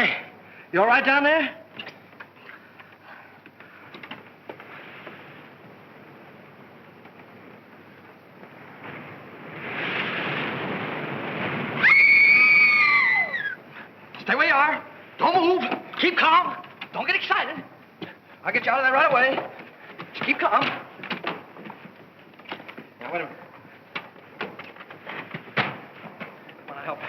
Hey, you all right down there? Stay where you are. Don't move. Keep calm. Don't get excited. I'll get you out of there right away. Just keep calm. Now, wait a minute. Come on, I'll help you.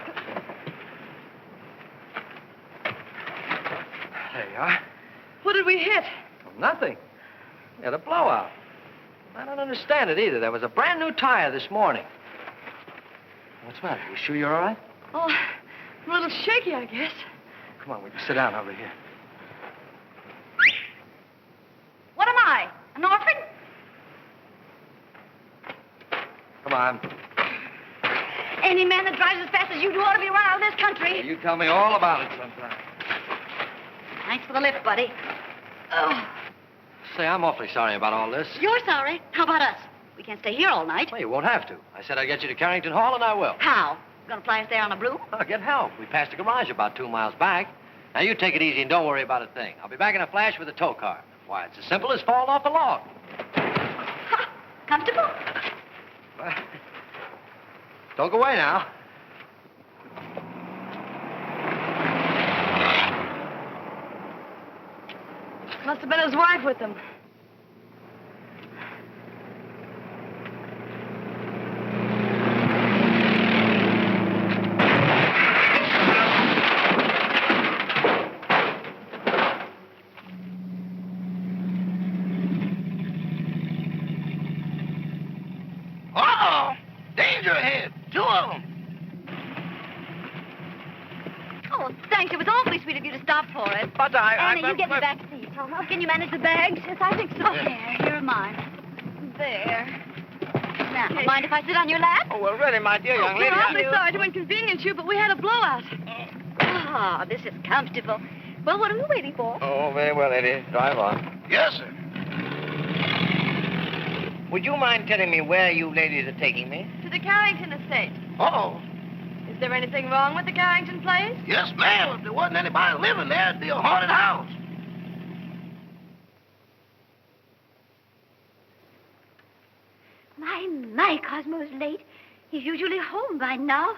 There you are. What did we hit? Well, nothing. We had a blowout. I don't understand it either. There was a brand new tire this morning. What's the matter? You sure you're all right? Oh, I'm a little shaky, I guess. Come on, we can sit down over here. What am I? An orphan? Come on. Any man that drives as fast as you do ought to be run out of this country. Well, you tell me all about it sometime. Thanks for the lift, buddy. Oh. Say, I'm awfully sorry about all this. You're sorry. How about us? We can't stay here all night. Well, you won't have to. I said I'd get you to Carrington Hall, and I will. How? Gonna fly us there on a broom? I'll get help. We passed the garage about 2 miles back. Now, you take it easy and don't worry about a thing. I'll be back in a flash with a tow car. Why, it's as simple as falling off a log. Ha! Comfortable? Well, don't go away now. Must have been his wife with him. Uh-oh! Danger ahead! 2 of them! Oh, thanks. It was awfully sweet of you to stop for it. But Annie, you get me back seat. Oh, can you manage the bags? Yes, I think so. Here are mine. There. Now, mind if I sit on your lap? Oh, well, really, my dear young lady. We're awfully sorry to inconvenience you, but we had a blowout. Ah, this is comfortable. Well, what are we waiting for? Oh, very well, Eddie. Drive on. Yes, sir. Would you mind telling me where you ladies are taking me? To the Carrington estate. Uh-oh. Is there anything wrong with the Carrington place? Yes, ma'am. If there wasn't anybody living there, it'd be a haunted house. My, Cosmo's late. He's usually home by now.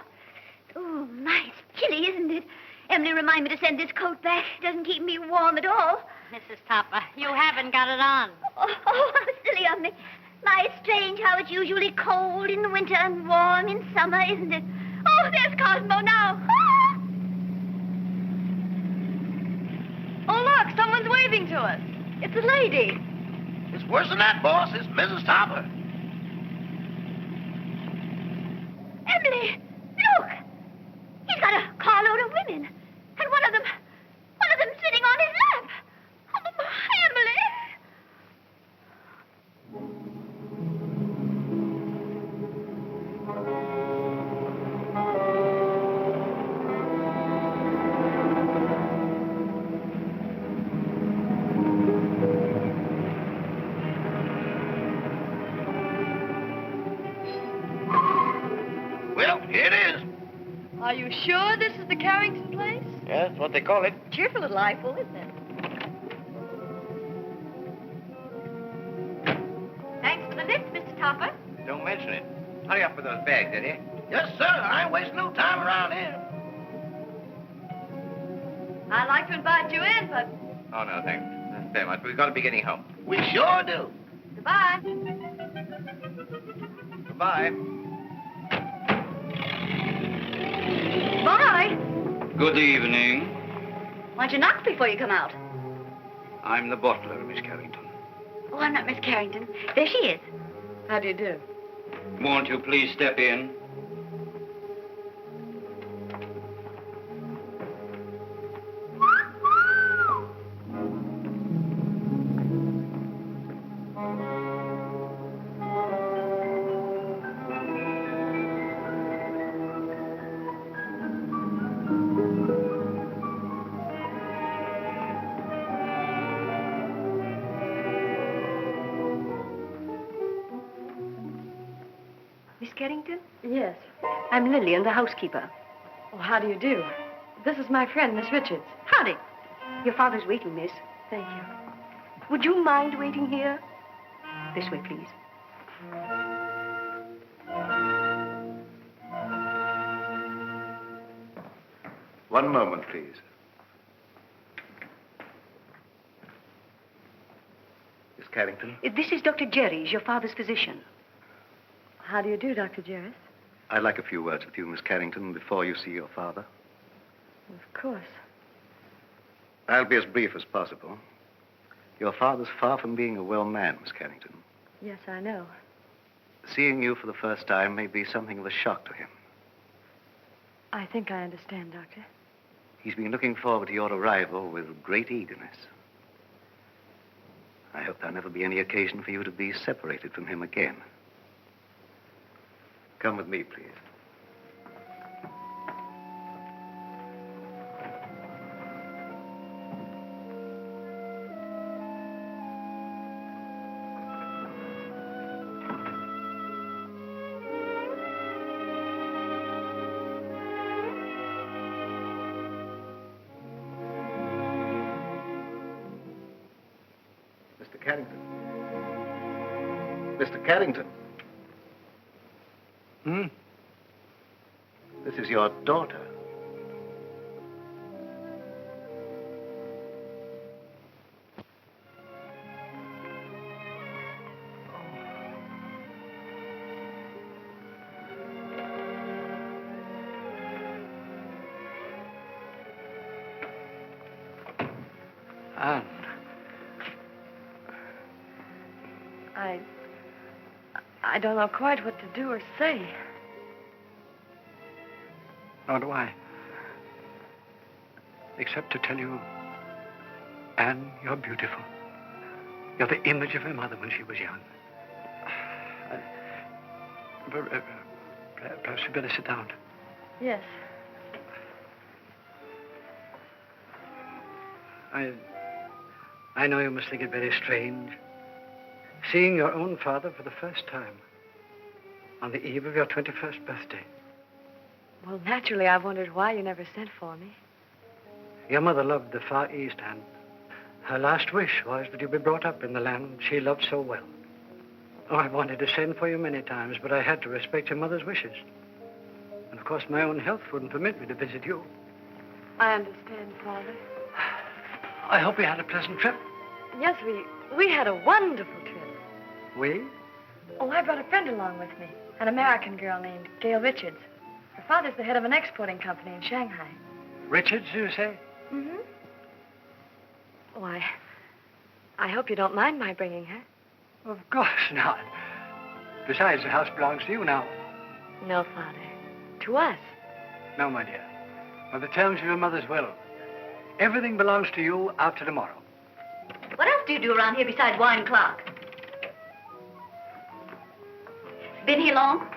Oh, my, it's chilly, isn't it? Emily reminded me to send this coat back. It doesn't keep me warm at all. Mrs. Topper, you haven't got it on. Oh, how silly of me. My, it's strange how it's usually cold in the winter and warm in summer, isn't it? Oh, there's Cosmo now. Ah! Oh, look, someone's waving to us. It's a lady. It's worse than that, boss. It's Mrs. Topper. Emily, look. He's got a carload of women. And one of them sitting on his lap. Oh, Emily. Well, here it is. Are you sure this is the Carrington place? Yeah, that's what they call it. Cheerful little eyeful, isn't it? Thanks for the lift, Mr. Topper. Don't mention it. Hurry up with those bags, Eddie. Yes, sir. I ain't wasting no time around here. I'd like to invite you in, but Oh, no, thanks. Very much. We've got to be getting home. We sure do. goodbye. Goodbye. Bye. Good evening. Why don't you knock before you come out? I'm the butler, Miss Carrington. Oh, I'm not Miss Carrington. There she is. How do you do? Won't you please step in? Miss Carrington? Yes. I'm Lillian, the housekeeper. Oh, how do you do? This is my friend, Miss Richards. Howdy. Your father's waiting, miss. Thank you. Would you mind waiting here? This way, please. One moment, please. Miss Carrington? This is Dr. Jerry's, your father's physician. How do you do, Dr. Jarvis? I'd like a few words with you, Miss Carrington, before you see your father. Of course. I'll be as brief as possible. Your father's far from being a well man, Miss Carrington. Yes, I know. Seeing you for the first time may be something of a shock to him. I think I understand, Doctor. He's been looking forward to your arrival with great eagerness. I hope there'll never be any occasion for you to be separated from him again. Come with me, please. Mr. Carrington. Mr. Carrington. This is your daughter. Anne. I don't know quite what to do or say. Nor do I. Except to tell you, Anne, you're beautiful. You're the image of her mother when she was young. Perhaps you'd better sit down. Yes. I know you must think it very strange. Seeing your own father for the first time on the eve of your 21st birthday. Well, naturally, I've wondered why you never sent for me. Your mother loved the Far East, Anne. Her last wish was that you be brought up in the land she loved so well. Oh, I wanted to send for you many times, but I had to respect your mother's wishes. And, of course, my own health wouldn't permit me to visit you. I understand, Father. I hope you had a pleasant trip. Yes, we had a wonderful trip. We? Oh, I brought a friend along with me, an American girl named Gail Richards. Her father's the head of an exporting company in Shanghai. Richards, you say? Mm-hmm. Oh, I hope you don't mind my bringing her. Of course not. Besides, the house belongs to you now. No, Father. To us. No, my dear. By the terms of your mother's will, everything belongs to you after tomorrow. What else do you do around here besides wine clock? Been here long?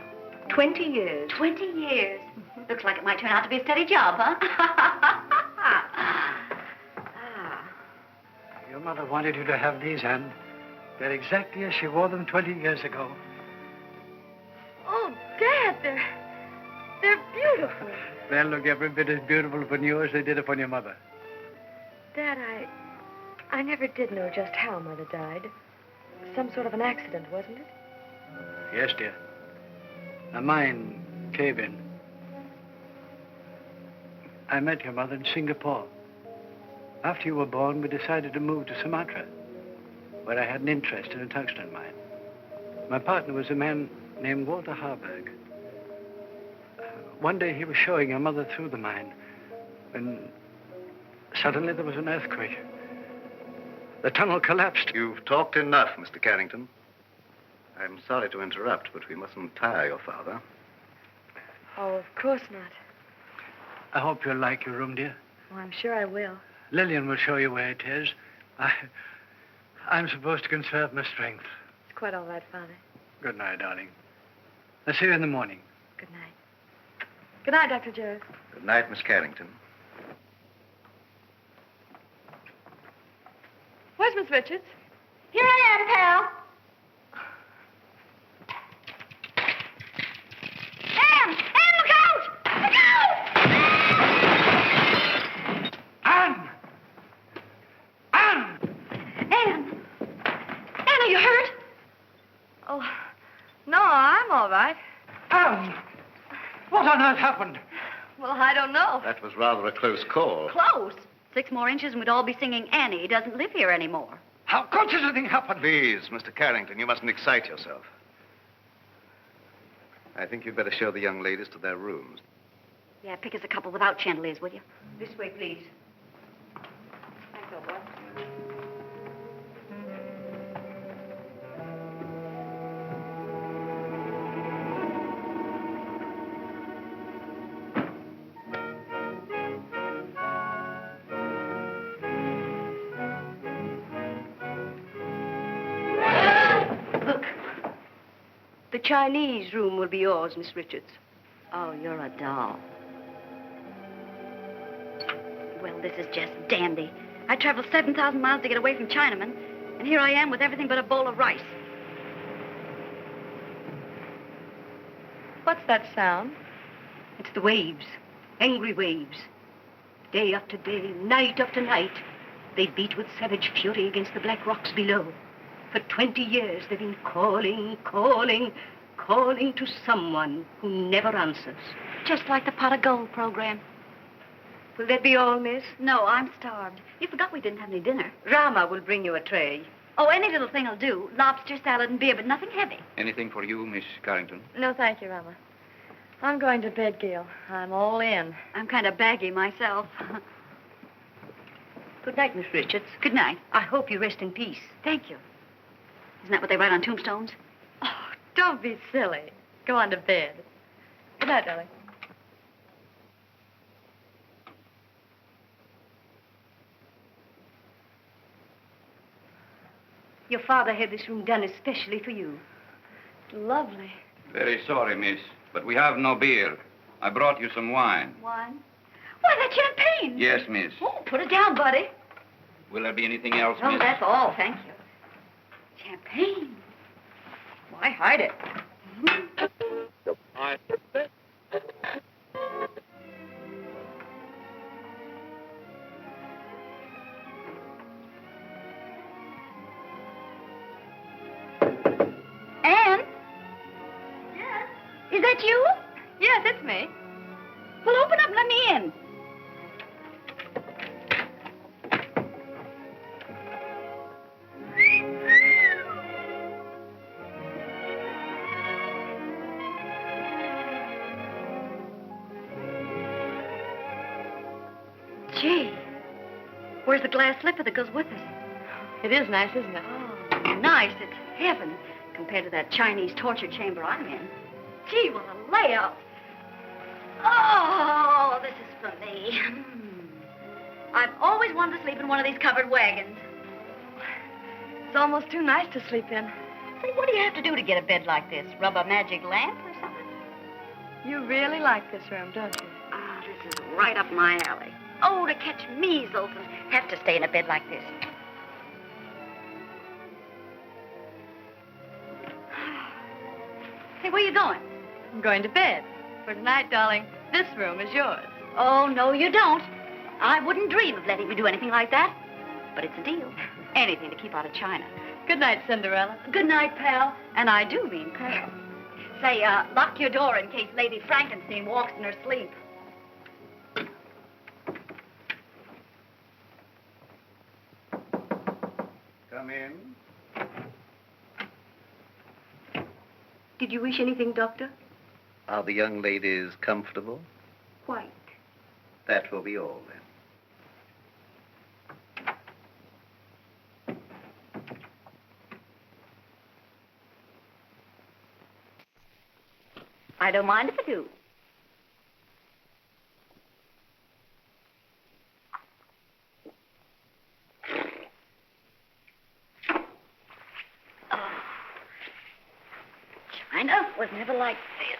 20 years. 20 years. Looks like it might turn out to be a steady job, huh? Your mother wanted you to have these, Anne. They're exactly as she wore them 20 years ago. Oh, Dad, they're beautiful. They'll look every bit as beautiful upon you as they did upon your mother. Dad, I never did know just how Mother died. Some sort of an accident, wasn't it? Yes, dear. A mine cave-in. I met your mother in Singapore. After you were born, we decided to move to Sumatra, where I had an interest in a tungsten mine. My partner was a man named Walter Harburg. One day he was showing your mother through the mine when suddenly there was an earthquake. The tunnel collapsed. You've talked enough, Mr. Carrington. I'm sorry to interrupt, but we mustn't tire your father. Oh, of course not. I hope you'll like your room, dear. Oh, I'm sure I will. Lillian will show you where it is. I'm supposed to conserve my strength. It's quite all right, Father. Good night, darling. I'll see you in the morning. Good night. Good night, Dr. Jarvis. Good night, Miss Carrington. Where's Miss Richards? Here I am, pal. Anne, look out! Look out! Anne! Anne, are you hurt? Oh, no, I'm all right. Anne! What on earth happened? Well, I don't know. That was rather a close call. Close. 6 more inches and we'd all be singing Annie. He doesn't live here anymore. How could such a thing happen? Please, Mr. Carrington, you mustn't excite yourself. I think you'd better show the young ladies to their rooms. Yeah, pick us a couple without chandeliers, will you? This way, please. Thanks, old boy. Look. The Chinese room will be yours, Miss Richards. Oh, you're a doll. Well, this is just dandy. I traveled 7,000 miles to get away from Chinamen, and here I am with everything but a bowl of rice. What's that sound? It's the waves, angry waves. Day after day, night after night, they beat with savage fury against the black rocks below. For 20 years, they've been calling, calling, calling to someone who never answers. Just like the Pot of Gold program. Will that be all, miss? No, I'm starved. You forgot we didn't have any dinner. Rama will bring you a tray. Oh, any little thing will do. Lobster, salad, and beer, but nothing heavy. Anything for you, Miss Carrington? No, thank you, Rama. I'm going to bed, Gail. I'm all in. I'm kind of baggy myself. Good night, Miss Richards. Good night. I hope you rest in peace. Thank you. Isn't that what they write on tombstones? Oh, don't be silly. Go on to bed. Good night, darling. Your father had this room done especially for you. Lovely. Very sorry, miss, but we have no beer. I brought you some wine. Wine? Why, that's champagne. Yes, miss. Oh, put it down, buddy. Will there be anything else, Oh, miss? that's all, thank you. Champagne. Why hide it? Anne? Yes? Is that you? Yes, it's me. Well, open up and let me in. Gee, where's the glass slipper that goes with it? It is nice, isn't it? Oh, nice. It's heaven compared to that Chinese torture chamber I'm in. Gee, what a layout. Oh, this is for me. I've always wanted to sleep in one of these covered wagons. It's almost too nice to sleep in. Say, what do you have to do to get a bed like this? Rub a magic lamp or something? You really like this room, don't you? Ah, this is right up my alley. Oh, to catch measles and have to stay in a bed like this. Hey, where you going? I'm going to bed. For tonight, darling, this room is yours. Oh, no, you don't. I wouldn't dream of letting you do anything like that. But it's a deal. Anything to keep out of China. Good night, Cinderella. Good night, pal. And I do mean pal. Say, lock your door in case Lady Frankenstein walks in her sleep. Come in. Did you wish anything, Doctor? Are the young ladies comfortable? Quite. That will be all, then. I don't mind if I do. Oh. China was never like this.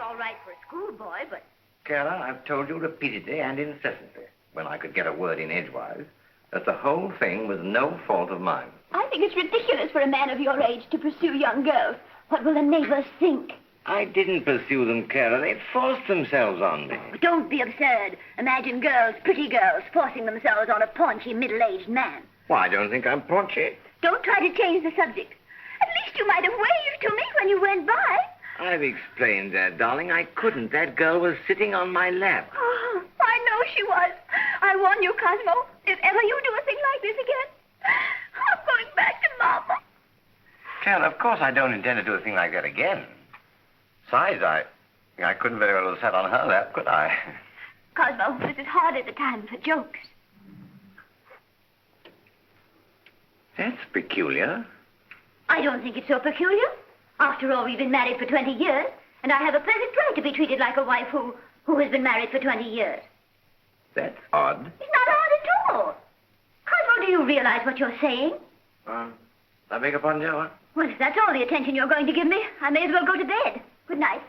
All right for a schoolboy, but... Kara, I've told you repeatedly and incessantly, when I could get a word in edgewise, that the whole thing was no fault of mine. I think it's ridiculous for a man of your age to pursue young girls. What will the neighbors think? I didn't pursue them, Kara. They forced themselves on me. Don't be absurd. Imagine girls, pretty girls, forcing themselves on a paunchy, middle-aged man. Well, I don't think I'm paunchy. Don't try to change the subject. At least you might have waved to me when you went by. I've explained that, darling. I couldn't. That girl was sitting on my lap. Oh, I know she was. I warn you, Cosmo, if ever you do a thing like this again, I'm going back to Mama. Karen, of course I don't intend to do a thing like that again. Besides, I couldn't very well have sat on her lap, could I? Cosmo, this is hardly the time for jokes. That's peculiar. I don't think it's so peculiar. After all, we've been married for 20 years, and I have a perfect right to be treated like a wife who has been married for 20 years. That's odd. It's not odd at all. Cosmo, do you realize what you're saying? I beg your pardon, Joe? Well, if that's all the attention you're going to give me, I may as well go to bed. Good night.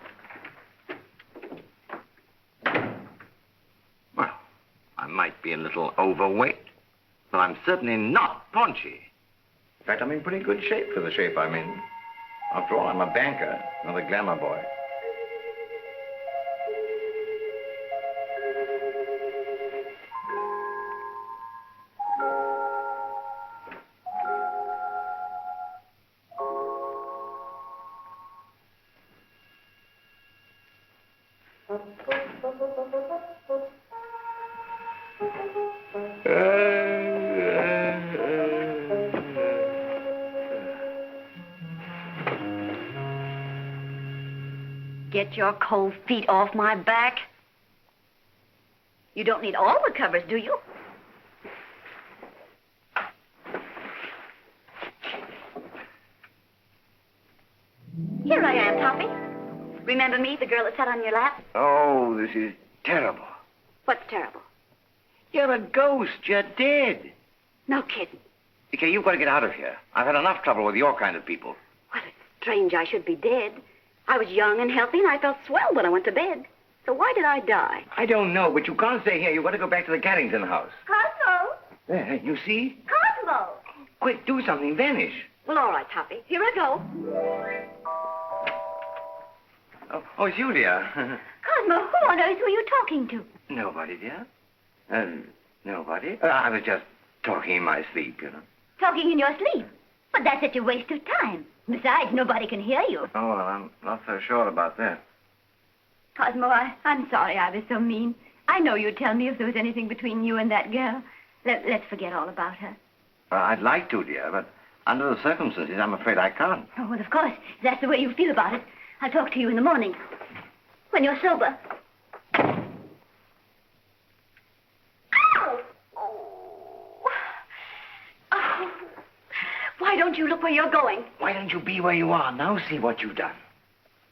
Well, I might be a little overweight, but I'm certainly not paunchy. In fact, I'm in pretty good shape for the shape I'm in. After all, I'm a banker, not a glamour boy. get your cold feet off my back? You don't need all the covers, do you? Here I am, Toppy. Remember me, the girl that sat on your lap? Oh, this is terrible. What's terrible? You're a ghost. You're dead. No kidding. Okay, you've got to get out of here. I've had enough trouble with your kind of people. Well, it's strange I should be dead. I was young and healthy, and I felt swell when I went to bed. So why did I die? I don't know, but you can't stay here. You've got to go back to the Carrington house. Cosmo! There, you see? Cosmo! Quick, do something. Vanish. Well, all right, Toppy. Here I go. Oh, Julia. Cosmo, who on earth were you talking to? Nobody, dear. Nobody. I was just talking in my sleep, you know. Talking in your sleep? But that's such a waste of time. Besides, nobody can hear you. Oh, well, I'm not so sure about that. Cosmo, I'm sorry I was so mean. I know you'd tell me if there was anything between you and that girl. Let's forget all about her. I'd like to, dear, but under the circumstances, I'm afraid I can't. Oh, well, of course. If that's the way you feel about it. I'll talk to you in the morning. When you're sober. Ow! Oh. Why don't you look where you're going? Why don't you be where you are? Now see what you've done.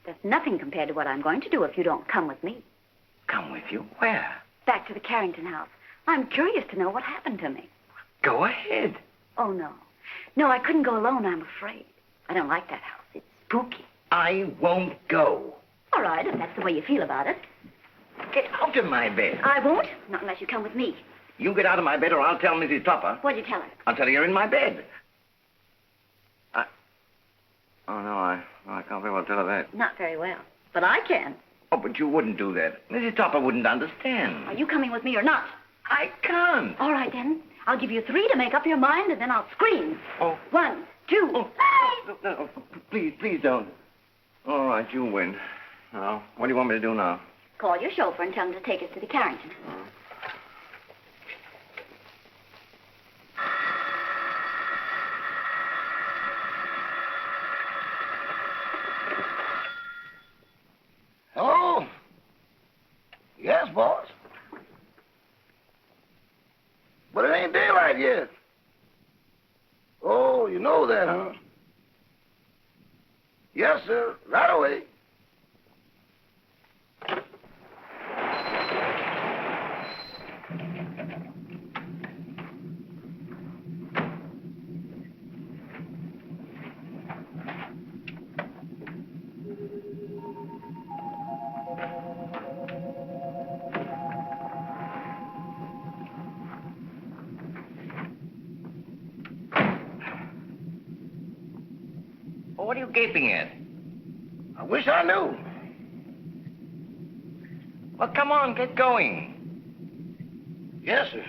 There's nothing compared to what I'm going to do if you don't come with me. Come with you? Where? Back to the Carrington house. I'm curious to know what happened to me. Go ahead. Oh, no. No, I couldn't go alone, I'm afraid. I don't like that house. It's spooky. I won't go. All right, if that's the way you feel about it. Get out of my bed. I won't, not unless you come with me. You get out of my bed or I'll tell Mrs. Topper. What'd you tell her? I'll tell her you're in my bed. Oh, no, I can't very well tell her that. Not very well, but I can. Oh, but you wouldn't do that. Mrs. Topper wouldn't understand. Are you coming with me or not? I can't. All right, then. I'll give you 3 to make up your mind, and then I'll scream. Oh. 1, 2. Oh, no, please don't. All right, you win. Now, what do you want me to do now? Call your chauffeur and tell him to take us to the Carrington. Hello? Yes, boss. But it ain't daylight yet. Oh, you know that, huh? Yes, sir. Right away. Oh, what are you gaping at? I wish I knew. Well, come on, get going. Yes, sir.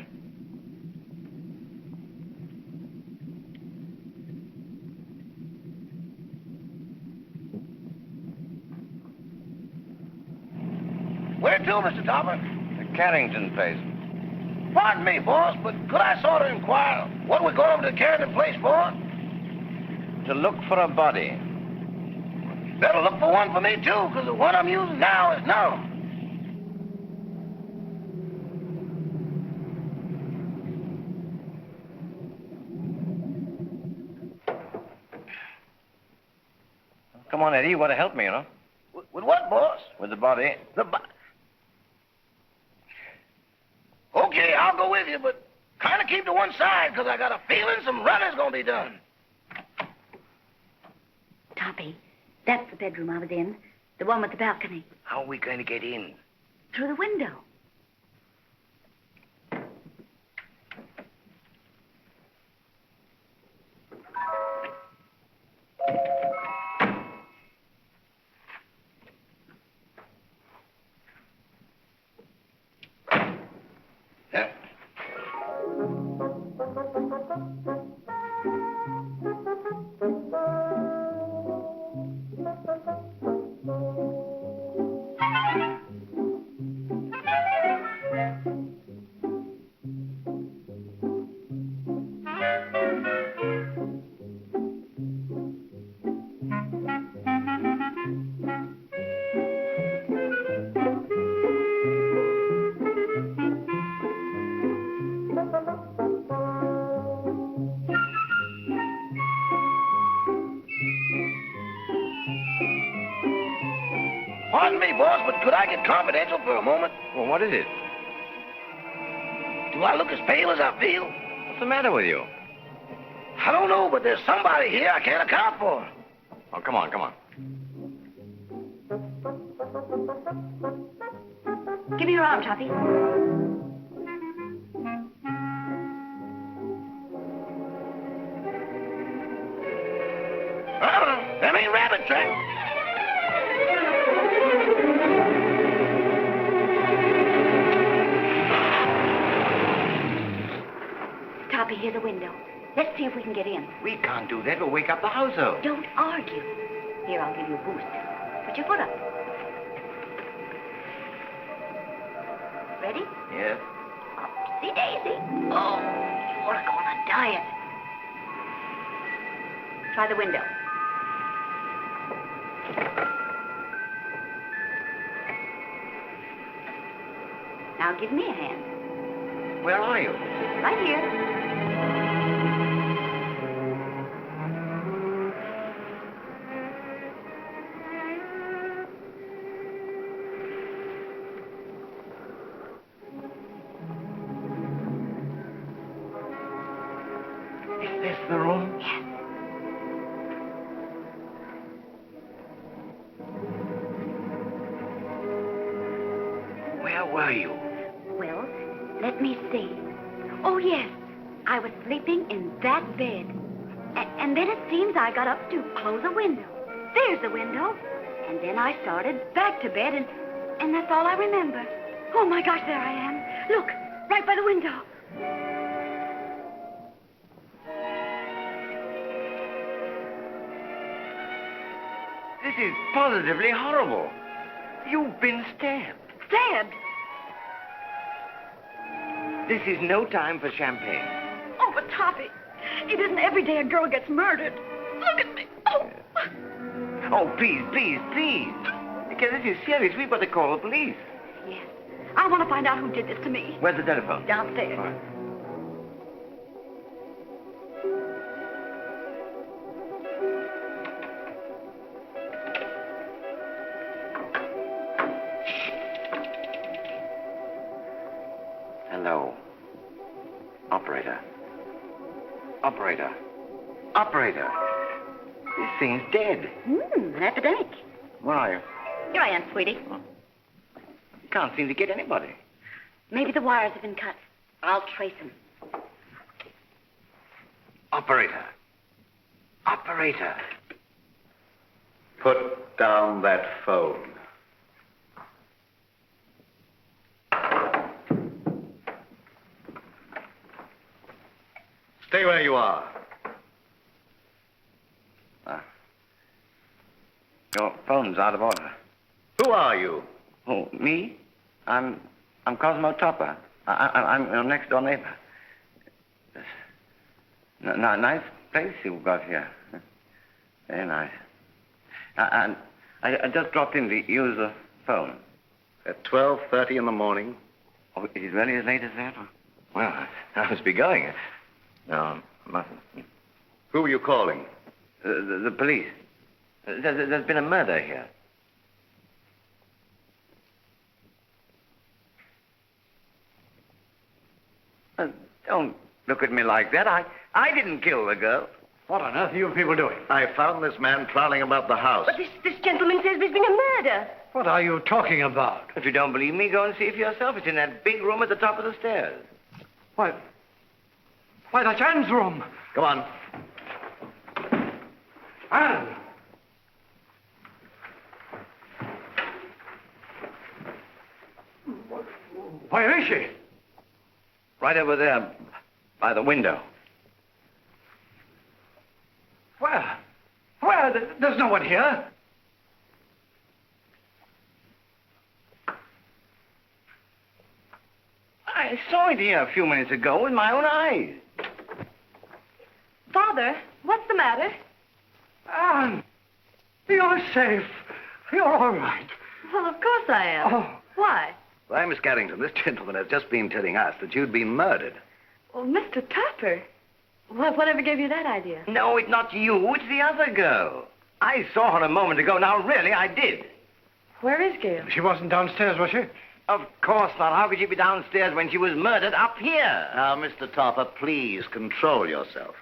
Where to, Mr. Topper? The Carrington place. Pardon me, boss, but could I sort of inquire what we're going over to the Carrington place for? To look for a body. Better look for one for me, too, because the one I'm using now is now. Come on, Eddie, you got to help me, you know. With what, boss? With the body. Okay, I'll go with you, but kind of keep to one side, because I got a feeling some running's going to be done. Toppy, that's the bedroom I was in. The one with the balcony. How are we going to get in? Through the window. Yeah. Pardon me, boss, but could I get confidential for a moment? Well, what is it? Do I look as pale as I feel? What's the matter with you? I don't know, but there's somebody here I can't account for. Oh, come on, come on. Give me your arm, Toppy. Them ain't rabbit tracks. Toppy, here's a window. Let's see if we can get in. We can't do that. We'll wake up the household. Don't argue. Here, I'll give you a boost. Put your foot up. Ready? Yes. See, Daisy. Oh, you want to go on a diet. Try the window. Now give me a hand. Where are you? Right here. Is this the room? Yes. Where were you? Well, let me see. Oh, yes. I was sleeping in that bed. And then it seems I got up to close a window. There's the window. And then I started back to bed, and that's all I remember. Oh, my gosh, there I am. Look, right by the window. This is positively horrible. You've been stabbed. Stabbed. This is no time for champagne. Oh, but Toppy, it isn't every day a girl gets murdered. Look at me. Oh. Oh, please, please, please. Because this is serious. We've got to call the police. Yes. I want to find out who did this to me. Where's the telephone? Downstairs. All right. Hello. Operator. Operator. Operator. This thing's dead. An epidemic. Where are you? Here I am, sweetie. You can't seem to get anybody. Maybe the wires have been cut. I'll trace them. Operator. Operator. Put down that phone. Stay where you are. Your phone's out of order. Who are you? Oh, me? I'm Cosmo Topper. I'm your next door neighbor. Nice place you've got here. Very nice. I just dropped in to use the phone. At 12:30 in the morning. Oh, is it really as late as that? Well, I must be going. No, mustn't. Who were you calling? The police. There's been a murder here. Don't look at me like that. I didn't kill the girl. What on earth are you people doing? I found this man prowling about the house. But this gentleman says there's been a murder. What are you talking about? If you don't believe me, go and see for yourself. It's in that big room at the top of the stairs. Why, that's Anne's room. Come on. Anne! Where is she? Right over there, by the window. Where? Where? There's no one here. I saw it here a few minutes ago with my own eyes. Father, what's the matter? Anne, you're safe. You're all right. Well, of course I am. Oh. Why? Why, Miss Carrington, this gentleman has just been telling us that you'd been murdered. Well, Mr. Topper. Well, whatever gave you that idea? No, it's not you. It's the other girl. I saw her a moment ago. Now, really, I did. Where is Gail? She wasn't downstairs, was she? Of course not. How could she be downstairs when she was murdered up here? Now, Mr. Topper, please control yourself.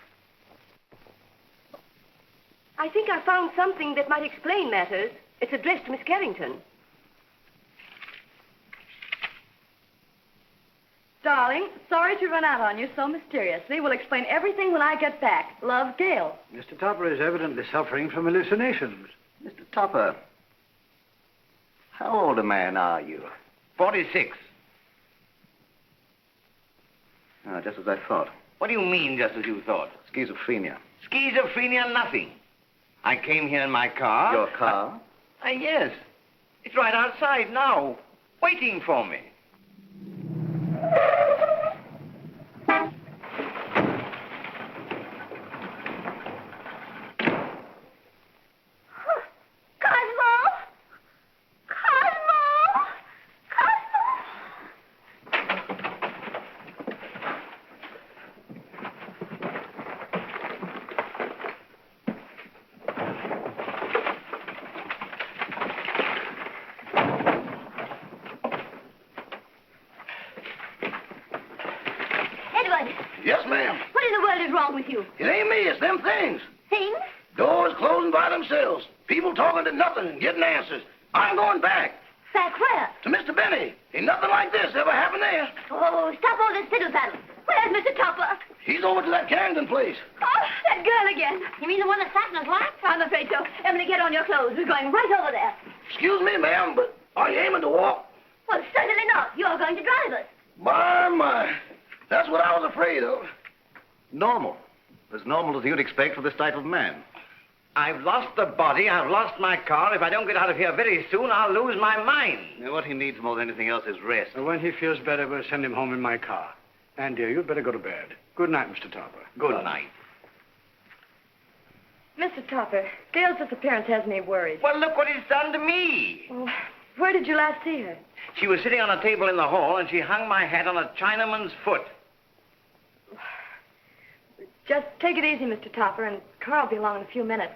I think I found something that might explain matters. It's addressed to Miss Carrington. Darling, sorry to run out on you so mysteriously. We'll explain everything when I get back. Love, Gail. Mr. Topper is evidently suffering from hallucinations. Mr. Topper, how old a man are you? 46. Ah, just as I thought. What do you mean, just as you thought? Schizophrenia. Schizophrenia, nothing. I came here in my car. Your car? Yes. It's right outside now, waiting for me. Yes, ma'am. What in the world is wrong with you? It ain't me, it's them things. Things? Doors closing by themselves. People talking to nothing and getting answers. I'm going back. Back where? To Mr. Benny. Ain't nothing like this ever happened there. Oh, stop all this fiddle-faddle. Where's Mr. Topper? He's over to that Carrington place. Oh, that girl again. You mean the one that sat in his lap? I'm afraid so. Emily, get on your clothes. We're going right over there. Excuse me, ma'am, but are you aiming to walk? Well, certainly not. You're going to drive us. My. That's what I was afraid of. Normal. As normal as you'd expect for this type of man. I've lost the body. I've lost my car. If I don't get out of here very soon, I'll lose my mind. Now, what he needs more than anything else is rest. When he feels better, we'll send him home in my car. And, dear, you'd better go to bed. Good night, Mr. Topper. Good night. Mr. Topper, Gail's disappearance has me worried. Well, look what it's done to me. Well, where did you last see her? She was sitting on a table in the hall, and she hung my hat on a Chinaman's foot. Just take it easy, Mr. Topper, and Carl will be along in a few minutes.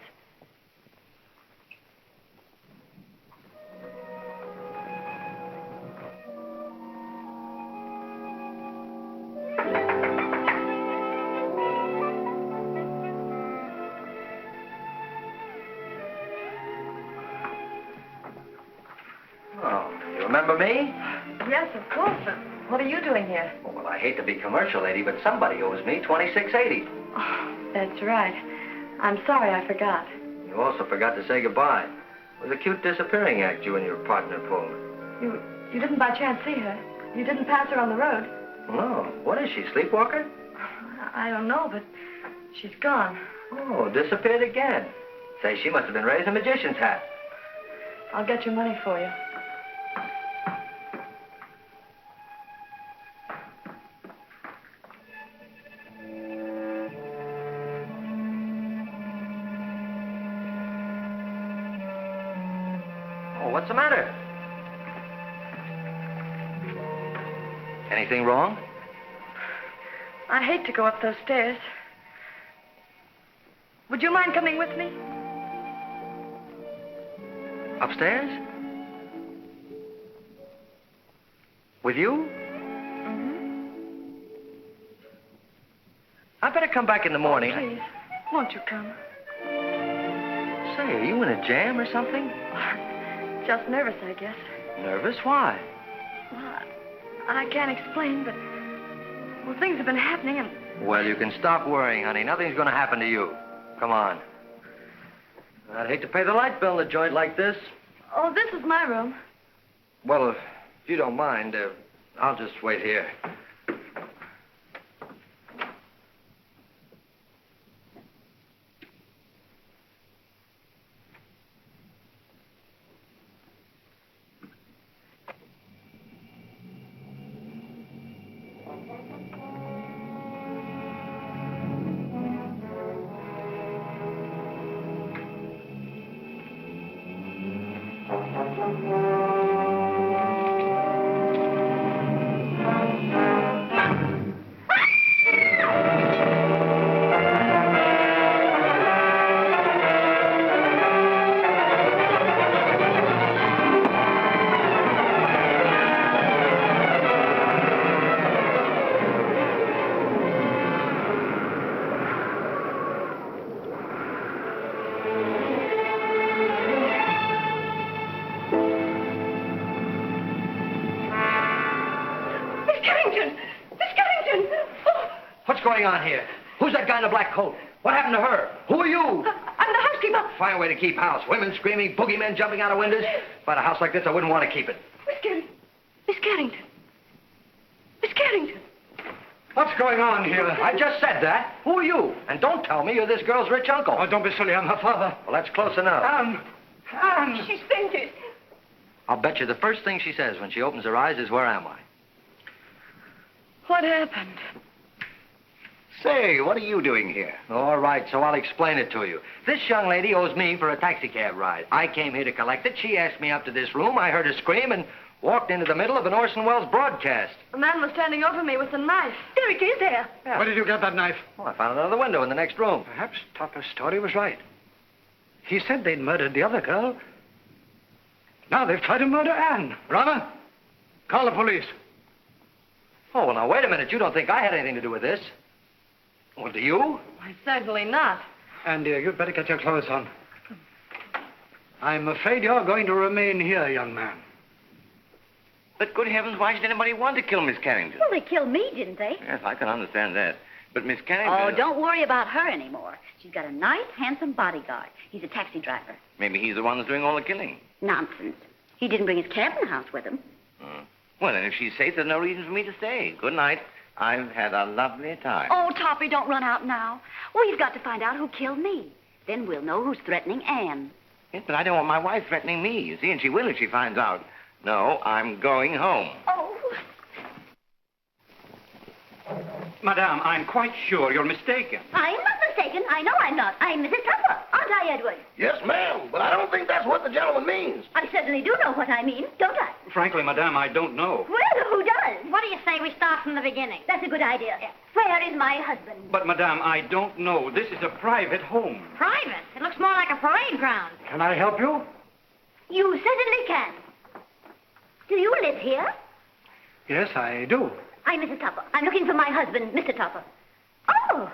Oh, you remember me? Yes, of course. What are you doing here? Oh, well, I hate to be commercial, lady, but somebody owes me $26.80. Oh, that's right. I'm sorry I forgot. You also forgot to say goodbye. It was a cute disappearing act you and your partner pulled. You didn't by chance see her? You didn't pass her on the road? No. What is she, sleepwalker? I don't know, but she's gone. Oh, disappeared again. Say, she must have been raised a magician's hat. I'll get your money for you. What's the matter? Anything wrong? I hate to go up those stairs. Would you mind coming with me? Upstairs? With you? Mm-hmm. I better come back in the morning. Oh, please, won't you come? Say, are you in a jam or something? Just nervous, I guess. Nervous? Why? Well, I can't explain, but... Well, things have been happening and... Well, you can stop worrying, honey. Nothing's going to happen to you. Come on. I'd hate to pay the light bill in a joint like this. Oh, this is my room. Well, if you don't mind, I'll just wait here. Carrington! Miss Carrington! Oh, What's going on here? Who's that guy in the black coat? What happened to her? Who are you? I'm the housekeeper. Fine way to keep house. Women screaming, boogeymen jumping out of windows. If I had a house like this, I wouldn't want to keep it. Miss Carrington. Miss Carrington. Miss Carrington. What's going on here? I just said that. Who are you? And don't tell me you're this girl's rich uncle. Oh, don't be silly. I'm her father. Well, that's close enough. Anne! She's fainted. I'll bet you the first thing she says when she opens her eyes is, where am I? What happened? Say, what are you doing here? All right, so I'll explain it to you. This young lady owes me for a taxicab ride. I came here to collect it. She asked me up to this room. I heard her scream and walked into the middle of an Orson Welles broadcast. A man was standing over me with a knife. There it is, there. Yeah. Where did you get that knife? Well, I found it under the window in the next room. Perhaps Topper's story was right. He said they'd murdered the other girl. Now they've tried to murder Anne. Rama, call the police. Oh, well, now, wait a minute. You don't think I had anything to do with this? Well, do you? Why, certainly not. Anne, dear, you'd better get your clothes on. I'm afraid you're going to remain here, young man. But good heavens, why should anybody want to kill Miss Carrington? Well, they killed me, didn't they? Yes, I can understand that. But Miss Carrington... Oh, don't worry about her anymore. She's got a nice, handsome bodyguard. He's a taxi driver. Maybe he's the one that's doing all the killing. Nonsense. He didn't bring his cab in the house with him. Well, then if she's safe, there's no reason for me to stay. Good night. I've had a lovely time. Oh, Toppy, don't run out now. We've got to find out who killed me. Then we'll know who's threatening Anne. Yes, but I don't want my wife threatening me, you see, and she will if she finds out. No, I'm going home. Oh, Madame, I'm quite sure you're mistaken. I'm not mistaken. I know I'm not. I'm Mrs. Tupper, aren't I, Edward? Yes, ma'am, but I don't think that's what the gentleman means. I certainly do know what I mean, don't I? Frankly, Madame, I don't know. Well, who does? What do you say we start from the beginning? That's a good idea. Where is my husband? But, Madame, I don't know. This is a private home. Private. It looks more like a parade ground. Can I help you? You certainly can. Do you live here? Yes, I do. I'm Mrs. Tupper. I'm looking for my husband, Mr. Tupper. Oh,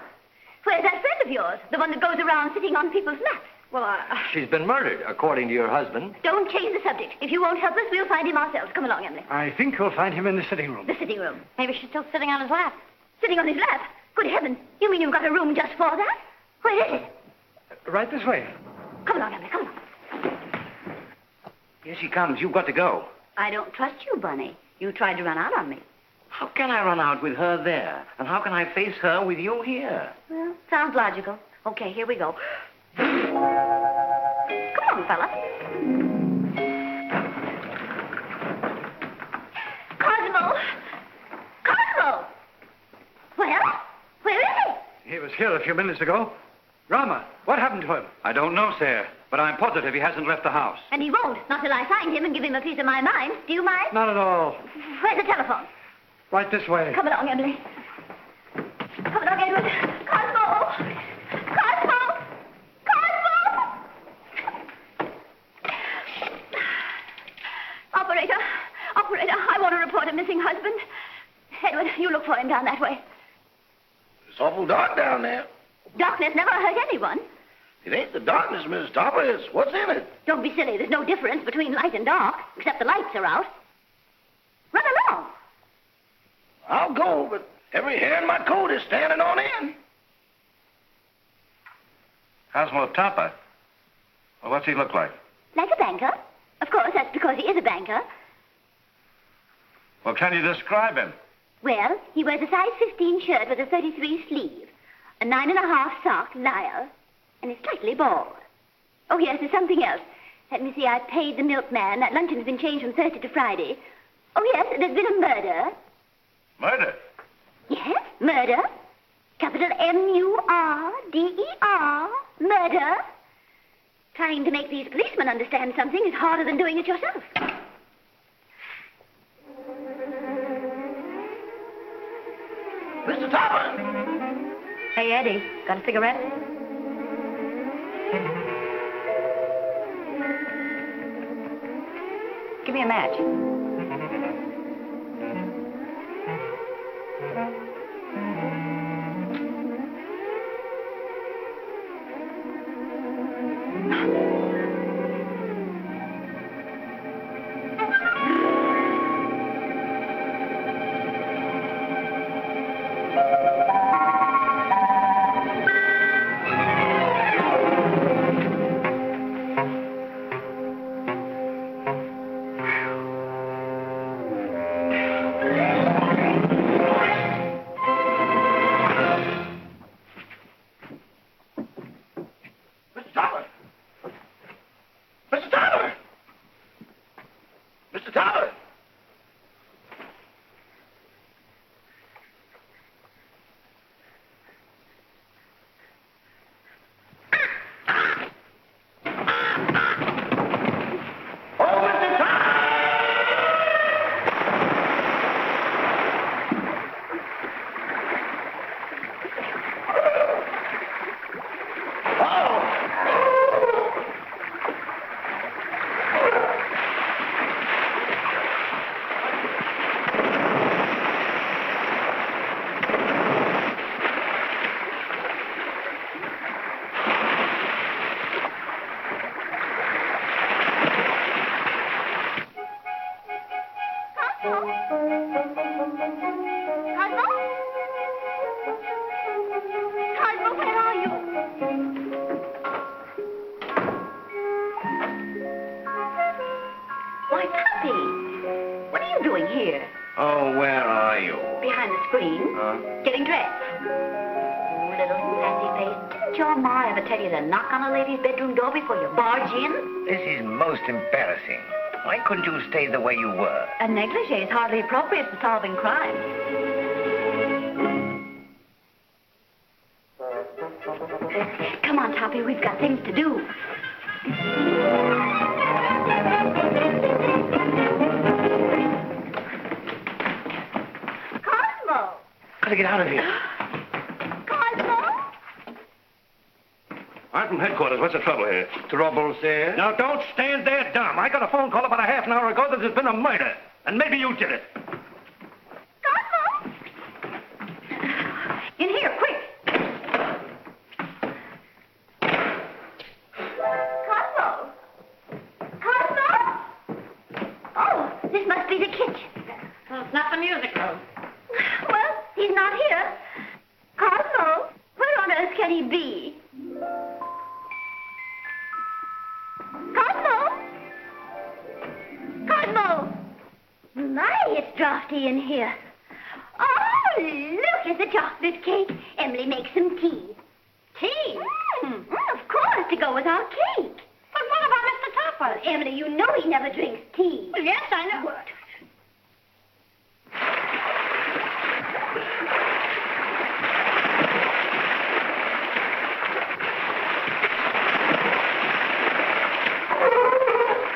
where's that friend of yours? The one that goes around sitting on people's laps? Well, She's been murdered, according to your husband. Don't change the subject. If you won't help us, we'll find him ourselves. Come along, Emily. I think you'll find him in the sitting room. The sitting room. Maybe she's still sitting on his lap. Sitting on his lap? Good heavens. You mean you've got a room just for that? Where is it? Right this way. Come along, Emily. Come along. Here she comes. You've got to go. I don't trust you, Bunny. You tried to run out on me. How can I run out with her there? And how can I face her with you here? Well, sounds logical. Okay, here we go. Come on, fella. Cosmo! Cosmo! Well, where is he? He was here a few minutes ago. Rama, what happened to him? I don't know, sir, but I'm positive he hasn't left the house. And he won't, not till I find him and give him a piece of my mind. Do you mind? Not at all. Where's the telephone? Right this way. Come along, Emily. Come along, Edward. Cosmo! Cosmo! Cosmo! Operator, I want to report a missing husband. Edward, you look for him down that way. It's awful dark down there. Darkness never hurt anyone. It ain't the darkness, Mrs. Topper. It's what's in it. Don't be silly. There's no difference between light and dark, except the lights are out. Run along. I'll go, but every hair in my coat is standing on end. Cosmo Topper. Well, what's he look like? Like a banker. Of course, that's because he is a banker. Well, can you describe him? Well, he wears a size 15 shirt with a 33 sleeve, a 9.5 sock lyre, and is slightly bald. Oh, yes, there's something else. Let me see, I paid the milkman. That luncheon's been changed from Thursday to Friday. Oh, yes, there's been a murder. Murder? Yes, murder. Capital M-U-R-D-E-R. Murder. Trying to make these policemen understand something is harder than doing it yourself. Mr. Topper! Hey, Eddie, got a cigarette? Give me a match. Oh, where are you? Behind the screen. Getting dressed. Oh, little sassy face. Didn't your ma ever tell you to knock on a lady's bedroom door before you barge in? This is most embarrassing. Why couldn't you stay the way you were? A negligee is hardly appropriate for solving crime. Come on, Toppy, we've got things to do. Cosmo! Gotta get out of here. Cosmo! I'm from headquarters. What's the trouble here? Trouble, sir? Now, don't stand there dumb. I got a phone call about a half an hour ago that there's been a murder. And maybe you did it. Cosmo! In here, quick. Cosmo! Cosmo! Oh, this must be the kitchen. Well, it's not the music room. Well, he's not here. Cosmo, where on earth can he be? Cosmo! Cosmo! My, it's drafty in here. Oh, look at the chocolate cake. Emily, make some tea. Tea? Of course, to go with our cake. But what about Mr. Topper? Emily, you know he never drinks tea. Well, yes, I know.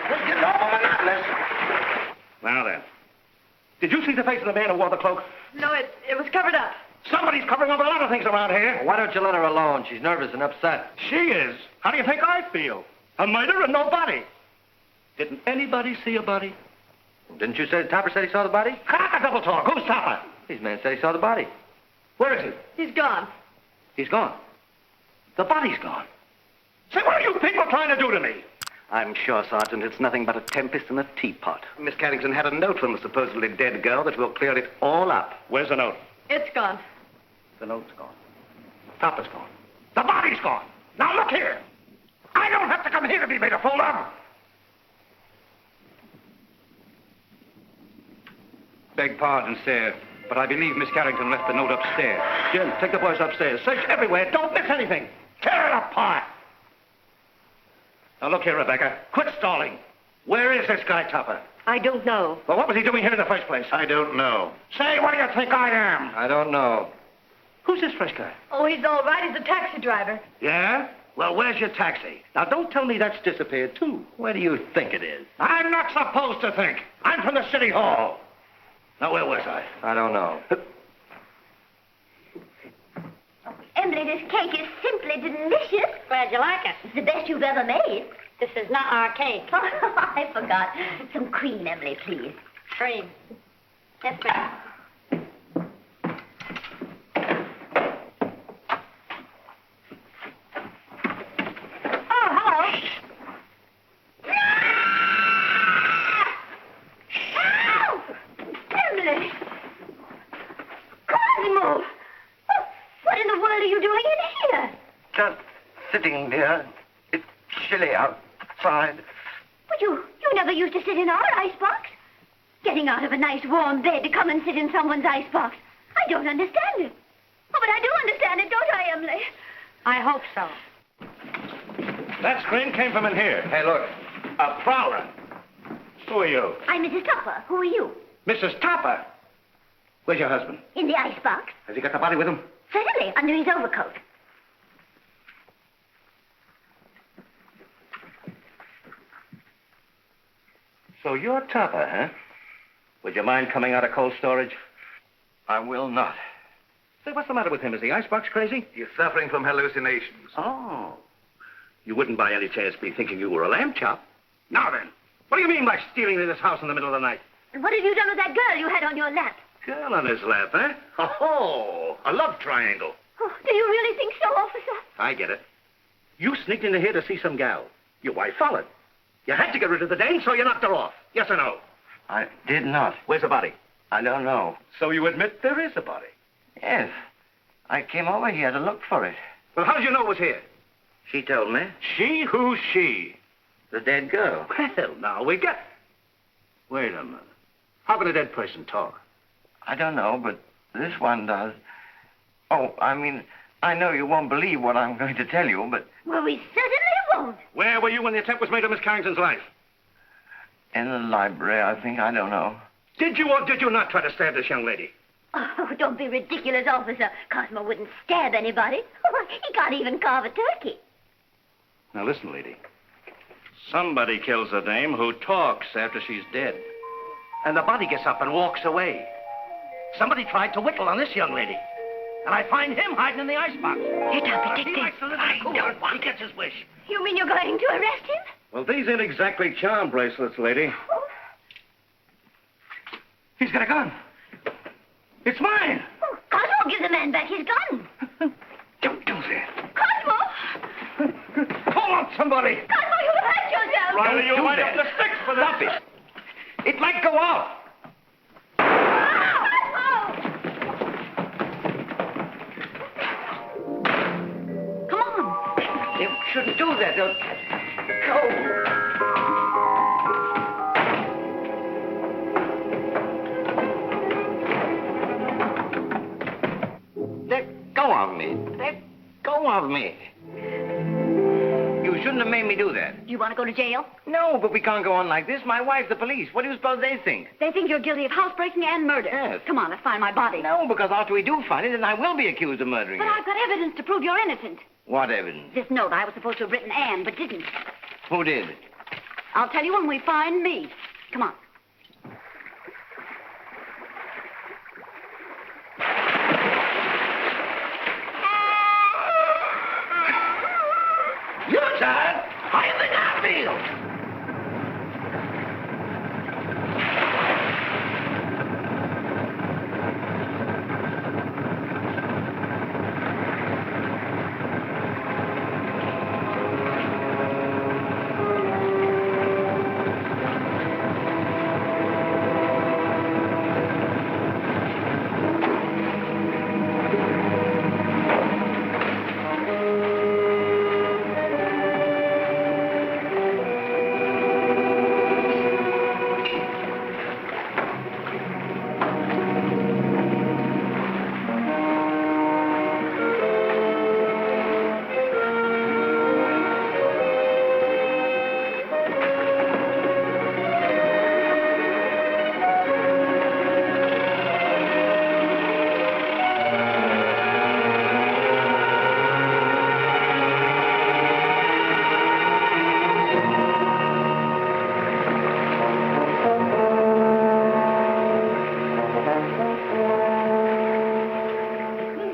This gets awful monotonous. Now then, did you see the face of the man who wore the cloak? No, it was covered up. Somebody's covering up a lot of things around here. Why don't you let her alone? She's nervous and upset. She is. How do you think I feel? A murder and no body. Didn't anybody see a body? Didn't you say Topper said he saw the body? Cock a double talk. Who's Topper? These men said he saw the body. Where is he? He's gone. He's gone. The body's gone. Say, what are you people trying to do to me? I'm sure, Sergeant, it's nothing but a tempest in a teapot. Miss Carrington had a note from the supposedly dead girl that will clear it all up. Where's the note? It's gone. The note's gone. Topper's gone. The body's gone. Now look here. I don't have to come here to be made a fool of. Beg pardon, sir, but I believe Miss Carrington left the note upstairs. Jim, take the boys upstairs. Search everywhere. Don't miss anything. Tear it apart. Now look here, Rebecca. Quit stalling. Where is this guy, Topper? I don't know. Well, what was he doing here in the first place? I don't know. Say, what do you think I am? I don't know. Who's this fresh guy? Oh, he's all right. He's a taxi driver. Yeah? Well, where's your taxi? Now, don't tell me that's disappeared, too. Where do you think it is? I'm not supposed to think. I'm from the city hall. Now, where was I? I don't know. Emily, this cake is simply delicious. Glad you like it. It's the best you've ever made. This is not our cake. I forgot. Some cream, Emily, please. Cream. Yes, ma'am. Oh, hello. Ow! Emily! Cosmo! What in the world are you doing in here? Just sitting there. It's chilly outside. But you never used to sit in our icebox. Getting out of a nice warm bed to come and sit in someone's icebox. I don't understand it. Oh, but I do understand it, don't I, Emily? I hope so. That scream came from in here. Hey, look. A prowler. Who are you? I'm Mrs. Topper. Who are you? Mrs. Topper. Where's your husband? In the icebox. Has he got the body with him? Certainly, under his overcoat. So you're Topper, huh? Would you mind coming out of cold storage? I will not. Say, what's the matter with him? Is the icebox crazy? He's suffering from hallucinations. Oh. You wouldn't by any chance be thinking you were a lamb chop? Now then, what do you mean by stealing into this house in the middle of the night? And what have you done with that girl you had on your lap? Girl on his lap, eh? Oh, a love triangle. Oh, do you really think so, officer? I get it. You sneaked into here to see some gal. Your wife followed. You had to get rid of the dame, so you knocked her off. Yes or no? I did not. Where's the body? I don't know. So you admit there is a body? Yes. I came over here to look for it. Well, how did you know it was here? She told me. She? Who's she? The dead girl. Well, now we get... Wait a minute. How can a dead person talk? I don't know, but this one does. Oh, I mean, I know you won't believe what I'm going to tell you, but... Well, we certainly won't. Where were you when the attempt was made on Miss Carrington's life? In the library, I think. I don't know. Did you or did you not try to stab this young lady? Oh, don't be ridiculous, officer. Cosmo wouldn't stab anybody. He can't even carve a turkey. Now, listen, lady. Somebody kills a dame who talks after she's dead. And the body gets up and walks away. Somebody tried to whittle on this young lady. And I find him hiding in the icebox. Here, Tom, take He this. likes to live in the cool. He gets his wish. You mean you're going to arrest him? Well, these ain't exactly charm bracelets, lady. Oh. He's got a gun. It's mine. Oh, Cosmo, give the man back his gun. Don't do that. Cosmo! Call out somebody. Cosmo, you'll hurt yourself. Riley, you do might that. have the sticks for that. Stop it. It might go off. Come on. You shouldn't do that. Go. Let go of me. Let go of me. You shouldn't have made me do that. Do you want to go to jail? No, but we can't go on like this. My wife, the police. What do you suppose they think? They think you're guilty of housebreaking and murder. Yes. Come on, let's find my body. No, because after we do find it, then I will be accused of murdering But her. I've got evidence to prove you're innocent. What evidence? This note I was supposed to have written Anne, but didn't. Who did? I'll tell you when we find me. Come on. You're tired. I think I feel.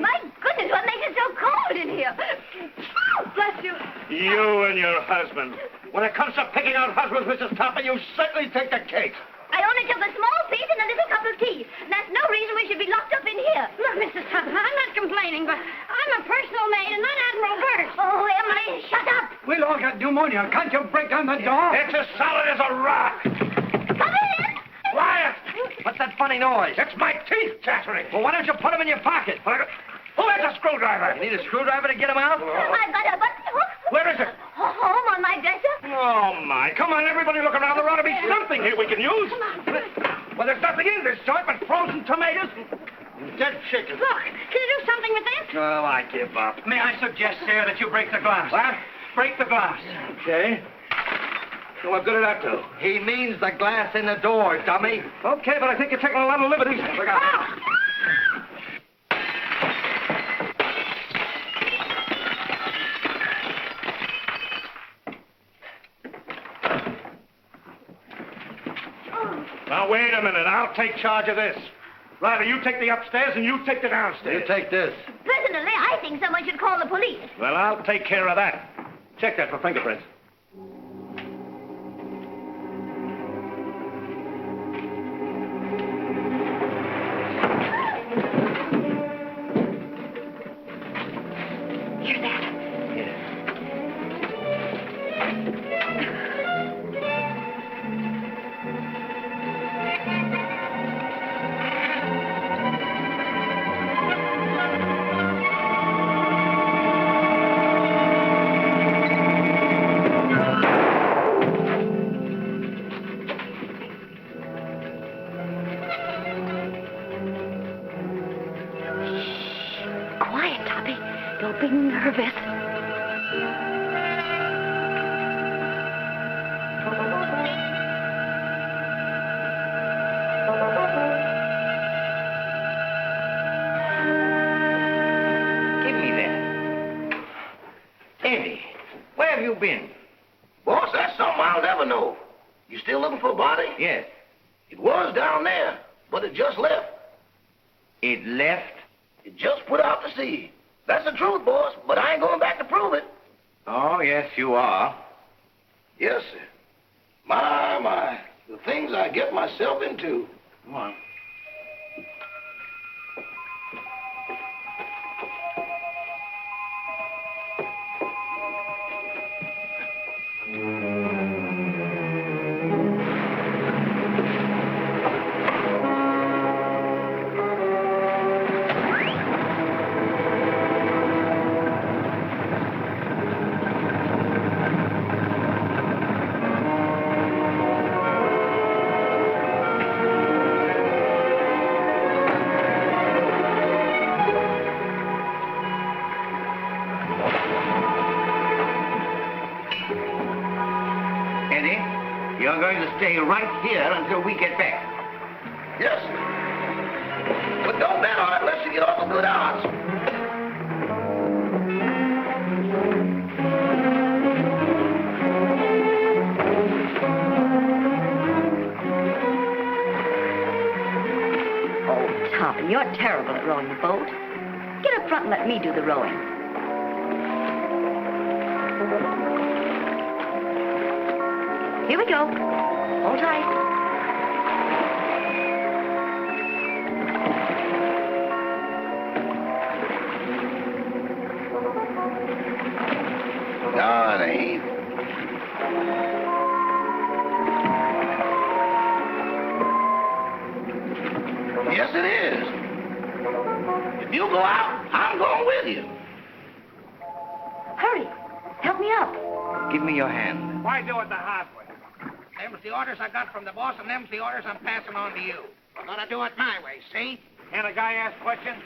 My goodness, what makes it so cold in here? Oh, bless you. You and your husband. When it comes to picking out husbands, Mrs. Topper, you certainly take the cake. I only took a small piece and a little cup of tea. That's no reason we should be locked up in here. Look, Mrs. Tupper, I'm not complaining, but I'm a personal maid and not Admiral Byrd. Oh, Emily, shut up. We'll all get pneumonia. Can't you break down the door? It's as solid as a rock. Come in. Quiet! What's that funny noise? It's my teeth chattering. Well, why don't you put them in your pocket? Who has a screwdriver? You need a screwdriver to get them out? I've got a button hook. Where is it? Home on my dresser. Oh, my. Come on, everybody, look around. There ought to be something here we can use. Well, there's nothing in this joint but frozen tomatoes and dead chicken. Look, can you do something with this? Oh, I give up. May I suggest, sir, that you break the glass? What? Break the glass. Okay. So what good did that do? He means the glass in the door, dummy. Okay, but I think you're taking a lot of liberties. Look out. Now, wait a minute. I'll take charge of this. Riley, you take the upstairs and you take the downstairs. You take this. Personally, I think someone should call the police. Well, I'll take care of that. Check that for fingerprints. Hear that? I'll be nervous. Give me that. Andy, where have you been? Boss, that's something I'll never know. You still looking for a body? Yes. It was down there, but it just left. It left? It just put out to sea. That's the truth, boss, but I ain't going back to prove it. Oh, yes, you are. Yes, sir. My, the things I get myself into. Come on. You're going to stay right here until we get back. Yes, sir. But don't bet on it unless you get off a good odds. Oh, Tom, you're terrible at rowing a boat. Get up front and let me do the rowing. Here we go. Hold tight. No, it ain't. Yes, it is. If you go out, I'm going with you. Hurry. Help me up. Give me your hand. Why do it the hard way? Them's the orders I got from the boss, and them's the orders I'm passing on to you. We're gonna do it my way, see? Can a guy ask questions?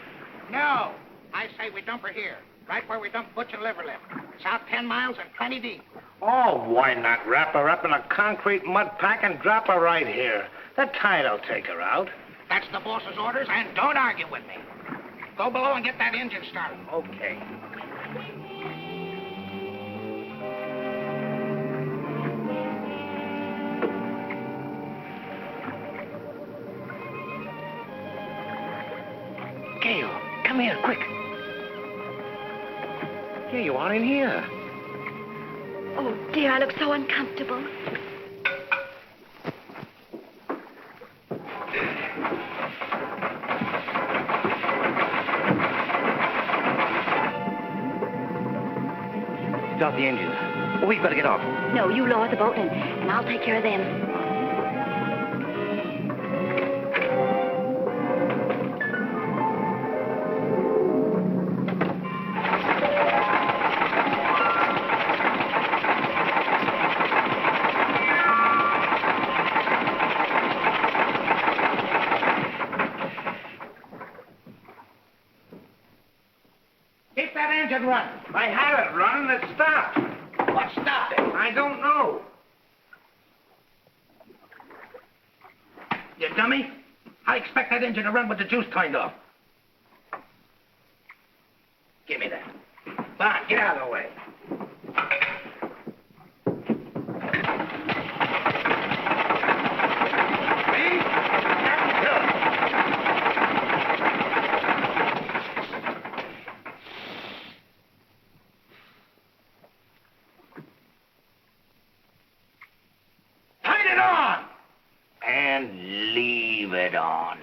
No. I say we dump her here, right where we dump Butch and Liver left. It's out 10 miles and 20 deep. Oh, why not wrap her up in a concrete mud pack and drop her right here? The tide'll take her out. That's the boss's orders, and don't argue with me. Go below and get that engine started. Okay. Gail, come here, quick. Here you are in here. Oh, dear, I look so uncomfortable. Stop the engines. Oh, we've got to get off. No, you lower the boat and I'll take care of them. Keep that engine running. I had it running. It stopped. What stopped it? I don't know. You dummy. I expect that engine to run with the juice turned off. Give me that. Come on, get out of the way. And leave it on.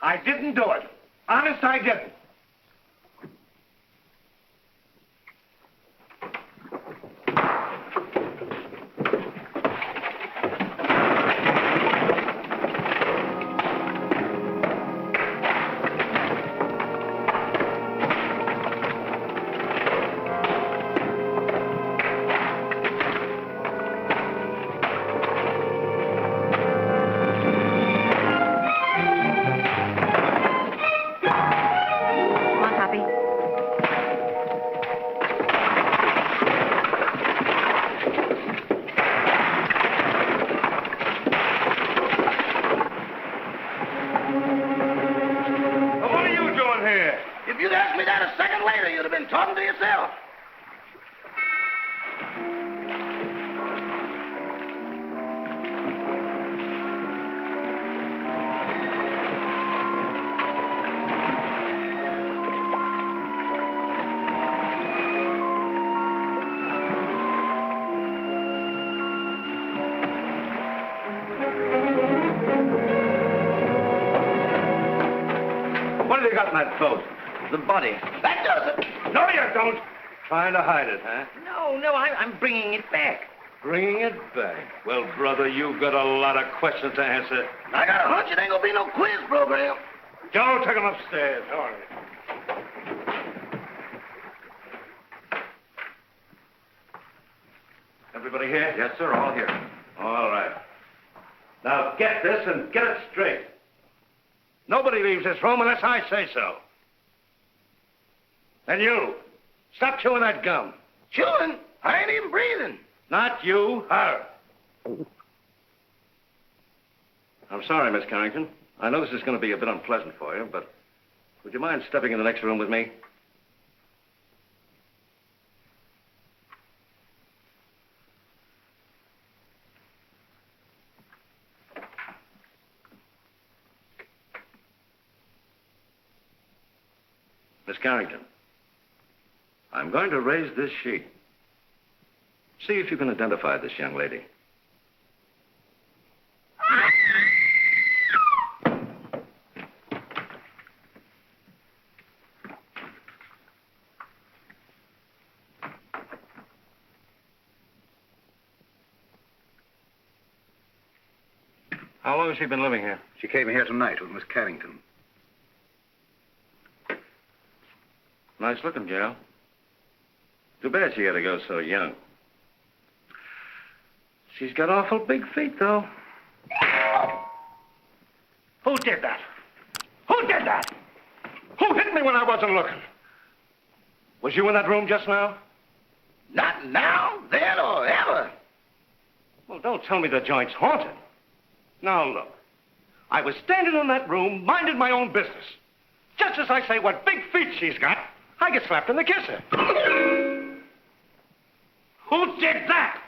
I didn't do it. Honest, I didn't. got in that boat? The body. That does it. No, you don't. Trying to hide it, huh? No, I'm bringing it back. Bringing it back. Well, brother, you've got a lot of questions to answer. I got a hunch it ain't gonna be no quiz program. Joe, take him upstairs. All right. Everybody here? Yes, sir, all here. All right. Now get this and get it straight. Nobody leaves this room unless I say so. And you, stop chewing that gum. Chewing? I ain't even breathing. Not you, her. I'm sorry, Miss Carrington. I know this is going to be a bit unpleasant for you, but would you mind stepping in the next room with me? Miss Carrington, I'm going to raise this sheet. See if you can identify this young lady. How long has she been living here? She came here tonight with Miss Carrington. Nice looking gal. Too bad she had to go so young. She's got awful big feet, though. Who did that? Who did that? Who hit me when I wasn't looking? Was you in that room just now? Not now, then, or ever. Well, don't tell me the joint's haunted. Now, look. I was standing in that room, minding my own business. Just as I say what big feet she's got, I get slapped in the kisser. Who did that?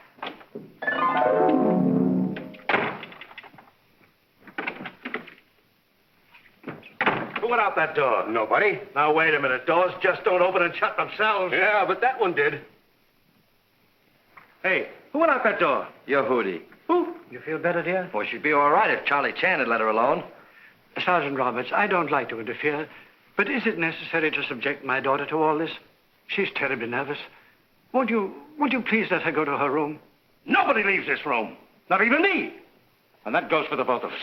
Who went out that door? Nobody. Now, wait a minute. Doors just don't open and shut themselves. Yeah, but that one did. Hey, who went out that door? Your Hootie. Who? You feel better, dear? Well, she'd be all right if Charlie Chan had let her alone. Sergeant Roberts, I don't like to interfere, but is it necessary to subject my daughter to all this? She's terribly nervous. Won't you please let her go to her room? Nobody leaves this room. Not even me. And that goes for the both of us.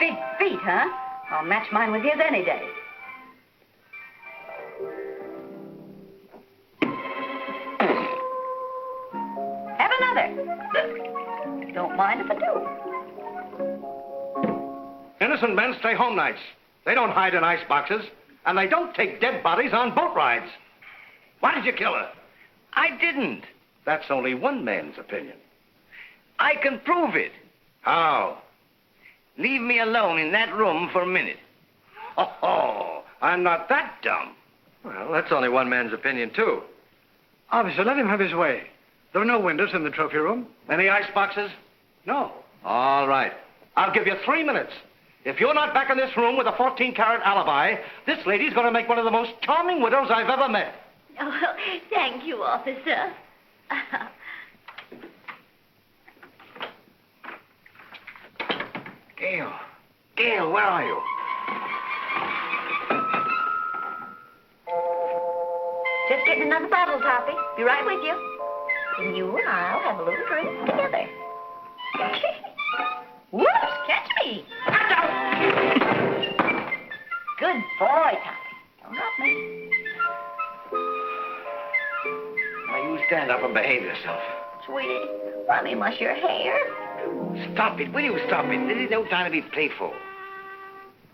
Big feet, huh? I'll match mine with his any day. Have another. Don't mind if I do. Innocent men stay home nights. They don't hide in ice boxes, and they don't take dead bodies on boat rides. Why did you kill her? I didn't. That's only one man's opinion. I can prove it. How? Leave me alone in that room for a minute. Oh, I'm not that dumb. Well, that's only one man's opinion, too. Officer, let him have his way. There are no windows in the trophy room. Any ice boxes? No. All right. I'll give you 3 minutes. If you're not back in this room with a 14-carat alibi, this lady's going to make one of the most charming widows I've ever met. Oh, thank you, officer. Gail, where are you? Just getting another bottle, Toppy. Be right with you. And you and I'll have a little drink together. Whoops, catch me. Good boy, Toppy. Don't drop me. Now, you stand up and behave yourself. Sweetie, let me mush your hair. Stop it. Will you stop it? This is no time to be playful.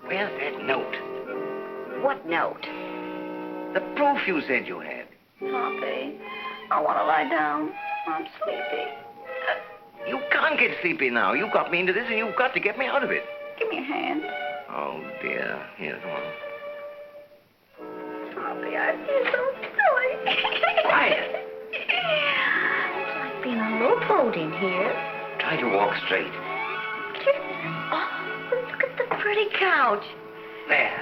Where's that note? What note? The proof you said you had. Toppy, I want to lie down. I'm sleepy. You can't get sleepy now. You got me into this, and you've got to get me out of it. Give me a hand. Oh, dear. Here, come on. Toppy, I feel so silly. Quiet. It's like being a rowboat in here. Try to walk straight. Oh, look at the pretty couch. There.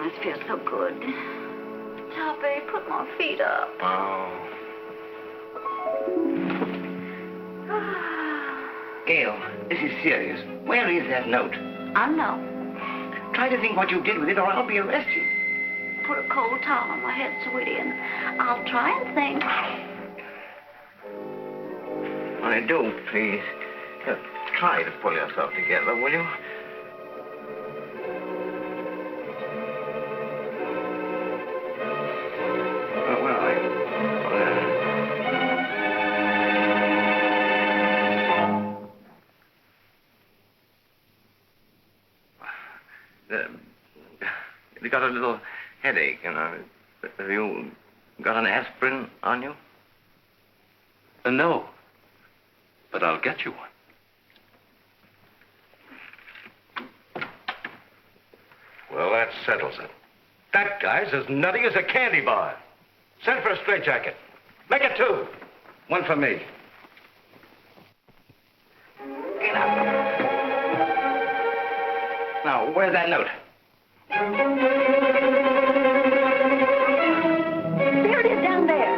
This feels so good. Toppy, put my feet up. Oh. Gail, this is serious. Where is that note? I know. Try to think what you did with it, or I'll be arrested. Put a cold towel on my head, sweetie, and I'll try and think. I do, please. Try to pull yourself together, will you? Where are you? You got a little headache, you know. Have you got an aspirin on you? No. But I'll get you one. Well, that settles it. That guy's as nutty as a candy bar. Send for a straitjacket. Make it 2. 1 for me. Get up. Now, where's that note? There it is down there.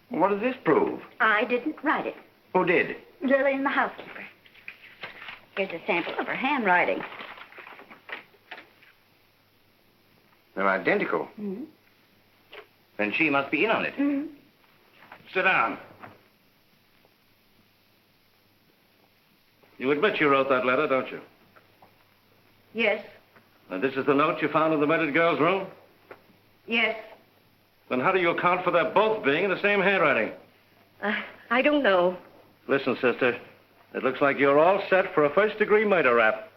What does this prove? I didn't write it. Who did? Lillian, the housekeeper. Here's a sample of her handwriting. They're identical. Mm-hmm. Then she must be in on it. Mm-hmm. Sit down. You admit you wrote that letter, don't you? Yes. And this is the note you found in the murdered girl's room? Yes. Then how do you account for their both being in the same handwriting? I don't know. Listen, sister, it looks like you're all set for a first-degree murder rap.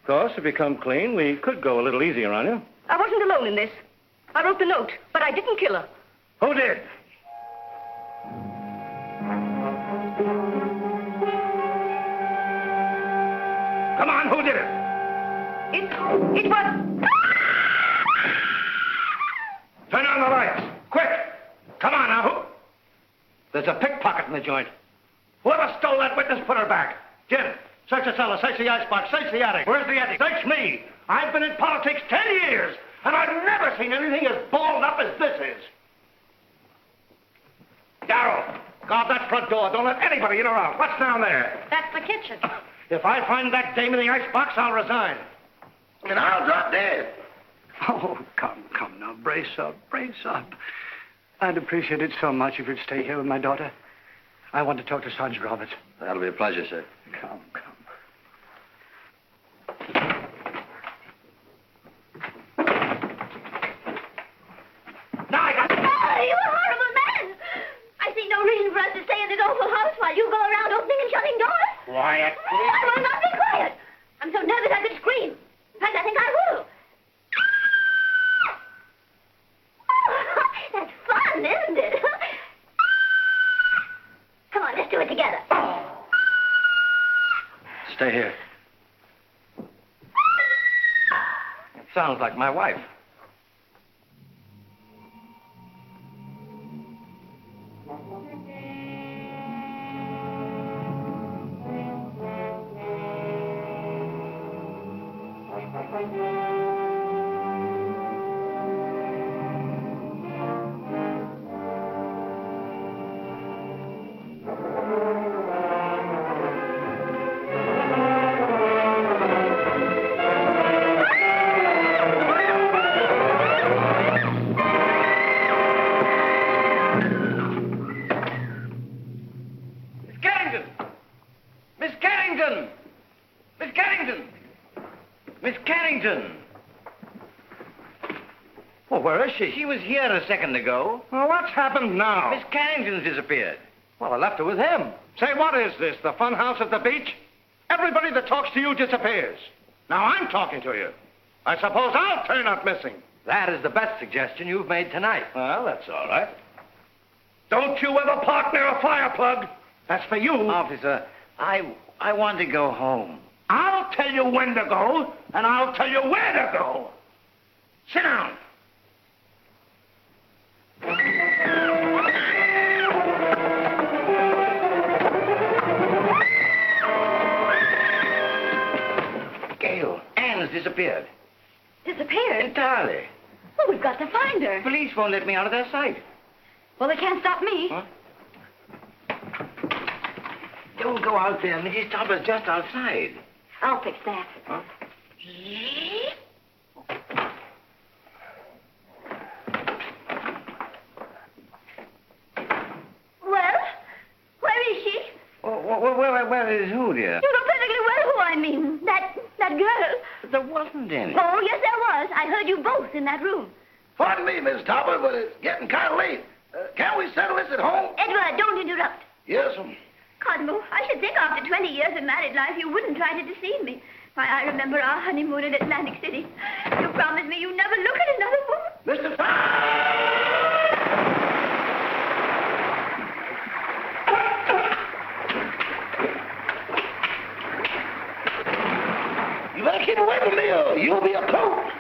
Of course, if you come clean, we could go a little easier on you. I wasn't alone in this. I wrote the note, but I didn't kill her. Who did? Come on, who did it? It was... Turn on the lights, quick! Come on now, who? There's a pickpocket in the joint. Whoever stole that witness, put her back. Jim, search the cellar, search the icebox, search the attic. Where's the attic? Search me. I've been in politics 10 years, and I've never seen anything as balled up as this is. Darrell, guard that front door. Don't let anybody in or out. What's down there? That's the kitchen. If I find that dame in the icebox, I'll resign. And I'll drop dead. Oh, come now. Brace up, brace up. I'd appreciate it so much if you'd stay here with my daughter. I want to talk to Sergeant Roberts. That'll be a pleasure, sir. Come. Now I got... Oh, you horrible man! I see no reason for us to stay in this awful house while you go around opening and shutting doors. Quiet, please. I will not be quiet. I'm so nervous I could scream. In fact, I think I will. That's fun, isn't it? Come on, let's do it together. Stay here. It sounds like my wife. She was here a second ago. Well, what's happened now? Miss Carrington's disappeared. Well, I left her with him. Say, what is this, the fun house at the beach? Everybody that talks to you disappears. Now I'm talking to you. I suppose I'll turn up missing. That is the best suggestion you've made tonight. Well, that's all right. Don't you ever park near a fire plug. That's for you. Officer, I want to go home. I'll tell you when to go, and I'll tell you where to go. Sit down. Gail, Anne's disappeared. Disappeared? Entirely. Well, we've got to find her. Police won't let me out of their sight. Well, they can't stop me. Huh? Don't go out there. Mrs. Topper's just outside. I'll fix that. Huh? Well, where is she? Where is who, dear? You know perfectly well who I mean. That girl. There wasn't any. Oh, yes, there was. I heard you both in that room. Pardon me, Miss Topper, but it's getting kind of late. Can't we settle this at home? Edward, don't interrupt. Yes, Cosmo, I should think after 20 years of married life you wouldn't try to deceive me. Why, I remember our honeymoon in Atlantic City. You promised me you'd never look at another woman. Mr. You better keep away from me or you'll be a coat.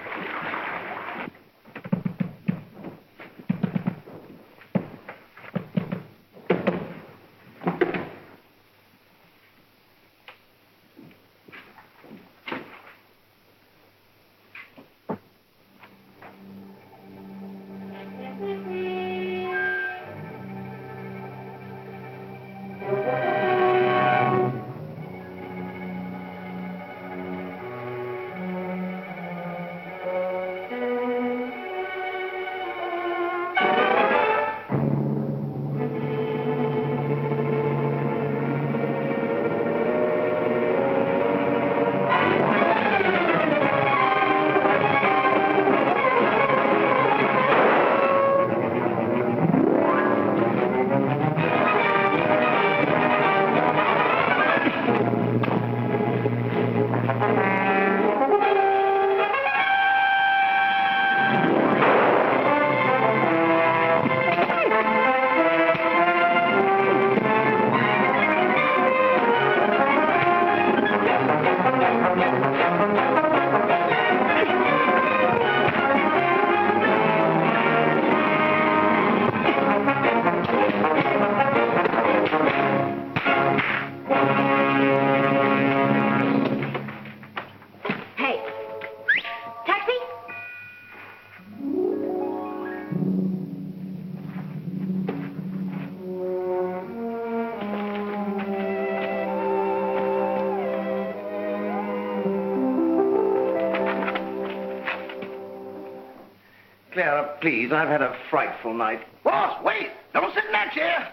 Clara, please, I've had a frightful night. Boss, wait. Don't sit in that chair.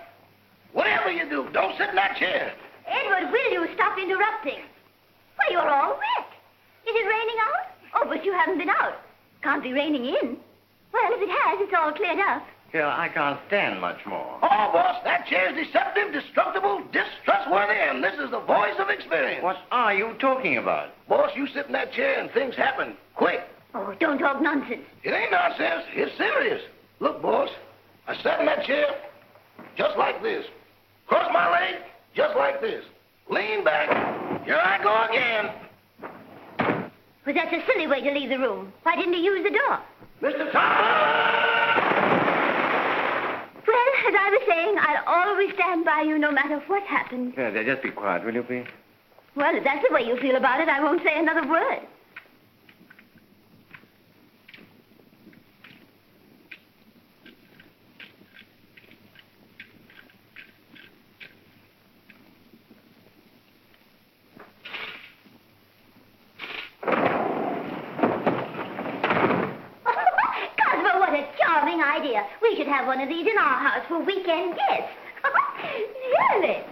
Whatever you do, don't sit in that chair. Edward, will you stop interrupting? Why, you're all wet. Is it raining out? Oh, but you haven't been out. Can't be raining in. Well, if it has, it's all cleared up. Clara, I can't stand much more. Oh, boss, that chair's deceptive, destructible, distrustworthy, and this is the voice of experience. What are you talking about? Boss, you sit in that chair and things happen quick. Oh, don't talk nonsense. It ain't nonsense. It's serious. Look, boss, I sat in that chair just like this. Cross my leg just like this. Lean back. Here I go again. But that's a silly way to leave the room. Why didn't you use the door? Mr. Topper! Well, as I was saying, I'll always stand by you no matter what happens. Clara, just be quiet, will you, please? Well, if that's the way you feel about it, I won't say another word. Idea. We should have one of these in our house for weekend guests. Really?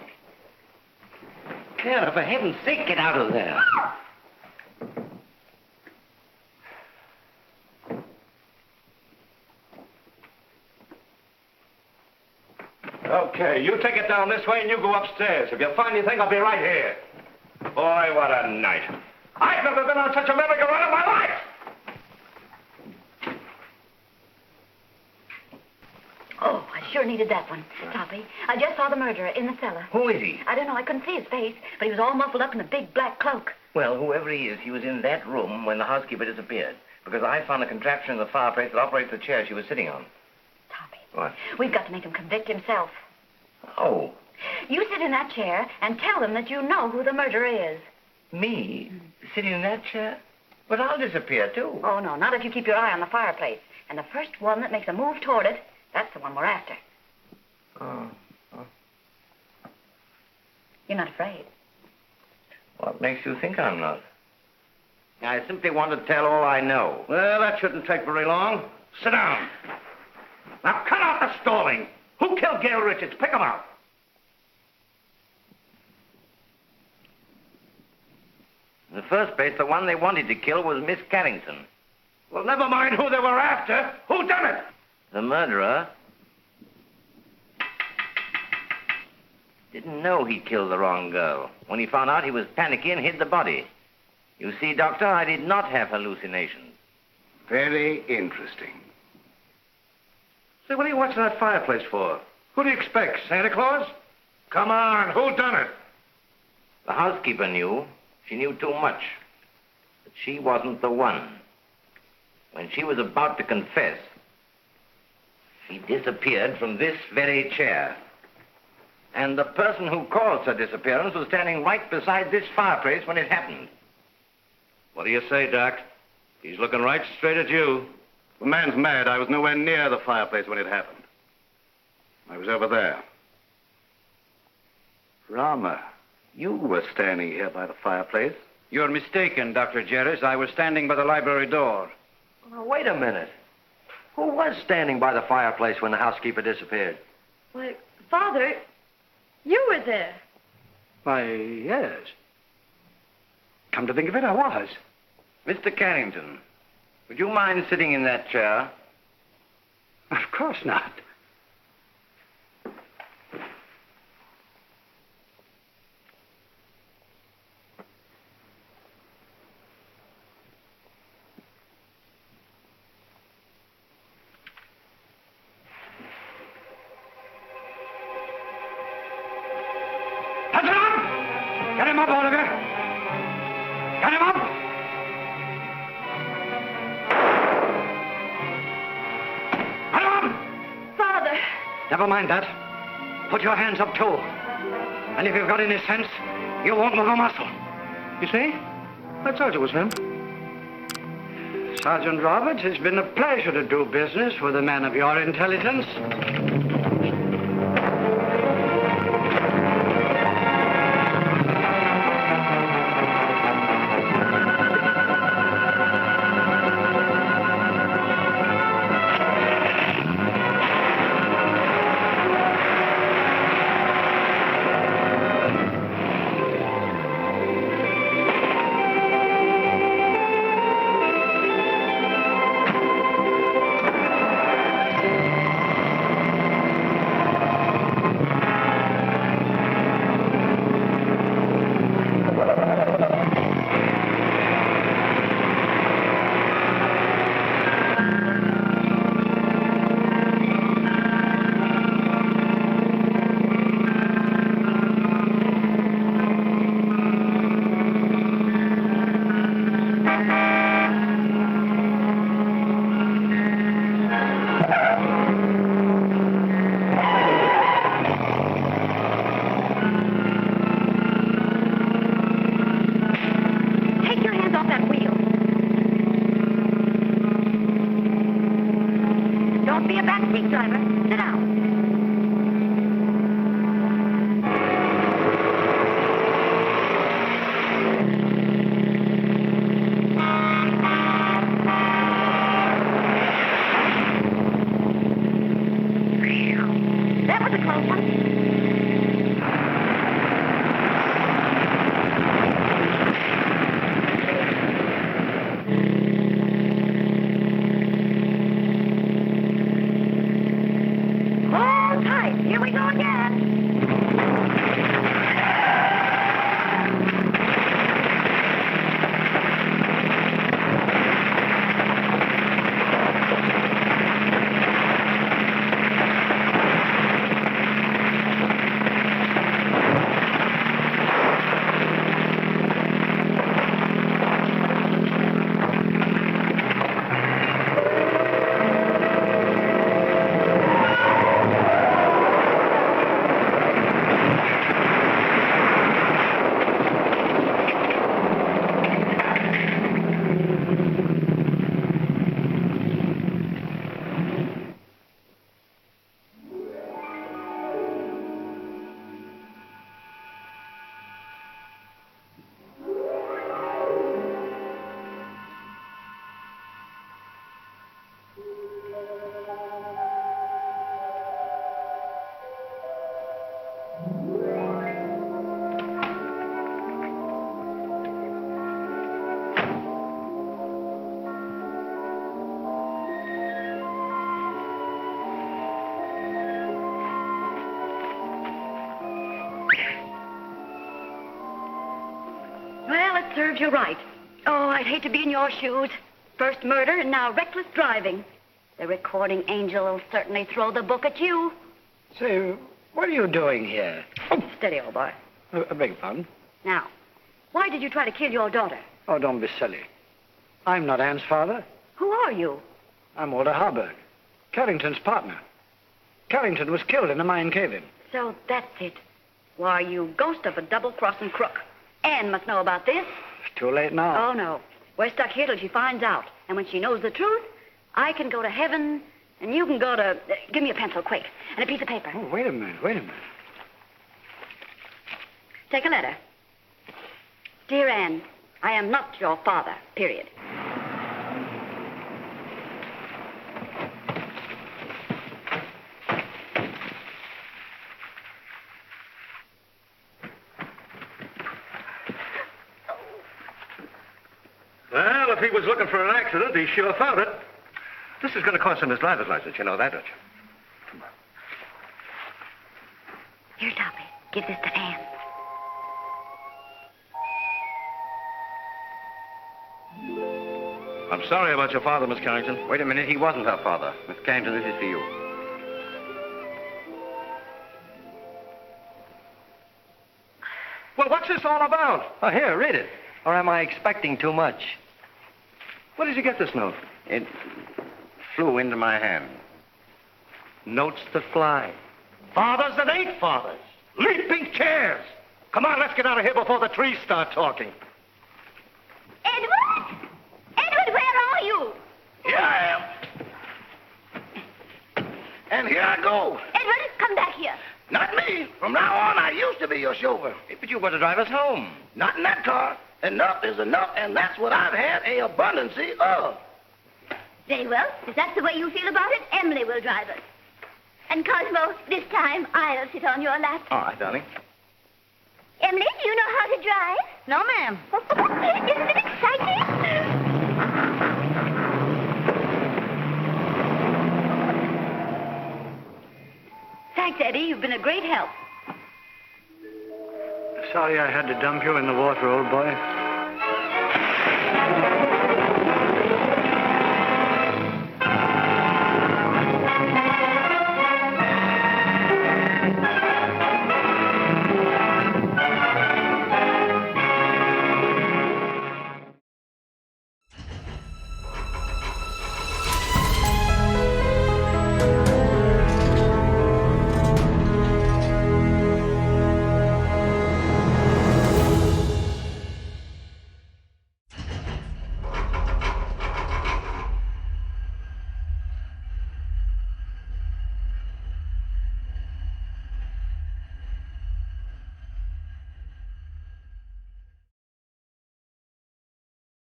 Clara, for heaven's sake, get out of there. Okay, you take it down this way and you go upstairs. If you find anything, I'll be right here. Boy, what a night. I've never been on such a merry-go-round in my life. Oh, I sure needed that one, Toppy. I just saw the murderer in the cellar. Who is he? I don't know. I couldn't see his face, but he was all muffled up in a big black cloak. Well, whoever he is, he was in that room when the housekeeper disappeared. Because I found a contraption in the fireplace that operates the chair she was sitting on. Toppy. What? We've got to make him convict himself. Oh. You sit in that chair and tell them that you know who the murderer is. Me? Sitting in that chair? But I'll disappear, too. Oh, no, not if you keep your eye on the fireplace. And the first one that makes a move toward it, that's the one we're after. Oh. You're not afraid. What makes you think I'm not? I simply want to tell all I know. Well, that shouldn't take very long. Sit down. Now, cut out the stalling. Who killed Gail Richards? Pick him out. In the first place, the one they wanted to kill was Miss Carrington. Well, never mind who they were after. Who done it? The murderer didn't know he killed the wrong girl. When he found out, he was panicky and hid the body. You see, Doctor, I did not have hallucinations. Very interesting. Say, what are you watching that fireplace for? Who do you expect, Santa Claus? Come on, who done it? The housekeeper knew. She knew too much. But she wasn't the one. When she was about to confess, she disappeared from this very chair. And the person who caused her disappearance was standing right beside this fireplace when it happened. What do you say, Doc? He's looking right straight at you. The man's mad. I was nowhere near the fireplace when it happened. I was over there. Rama, you were standing here by the fireplace. You're mistaken, Dr. Jerris. I was standing by the library door. Now, wait a minute. Who was standing by the fireplace when the housekeeper disappeared? Why, Father, you were there. Why, yes. Come to think of it, I was. Mr. Carrington, would you mind sitting in that chair? Of course not. Get him up, Oliver! Get him up! Get him up! Father! Never mind that. Put your hands up, too. And if you've got any sense, you won't move a muscle. You see? I told you it was him. Sergeant Roberts, it's been a pleasure to do business with a man of your intelligence. serves you right. Oh, I'd hate to be in your shoes. First murder and now reckless driving. The recording angel will certainly throw the book at you. Say, what are you doing here? Steady, old boy. I beg your pardon? Now, why did you try to kill your daughter? Oh, don't be silly. I'm not Anne's father. Who are you? I'm Walter Harburg, Carrington's partner. Carrington was killed in a mine cave-in. So that's it. Why, you ghost of a double-crossing crook. Anne must know about this. It's too late now. Oh, no. We're stuck here till she finds out. And when she knows the truth, I can go to heaven, and you can go to... give me a pencil, quick, and a piece of paper. Oh, wait a minute. Take a letter. Dear Anne, I am not your father, period. Well, if he was looking for an accident, he sure found it. This is going to cost him his driver's license. You know that, don't you? Here, Toppy. Give this to Anne. I'm sorry about your father, Miss Carrington. Wait a minute. He wasn't her father. Miss Carrington, this is for you. Well, what's this all about? Oh, here, read it. Or am I expecting too much? Where did you get this note? It flew into my hand. Notes that fly. Fathers that ain't fathers. Leaping chairs. Come on, let's get out of here before the trees start talking. Edward? Edward, where are you? Here I am. And here I go. Edward, come back here. Not me. From now on, I used to be your chauffeur. But you were to drive us home. Not in that car. Enough is enough, and that's what I've had a abundance of. Very well. If that's the way you feel about it, Emily will drive us. And Cosmo, this time I'll sit on your lap. All right, darling. Emily, do you know how to drive? No, ma'am. Isn't it exciting? Thanks, Eddie. You've been a great help. Sorry I had to dump you in the water, old boy.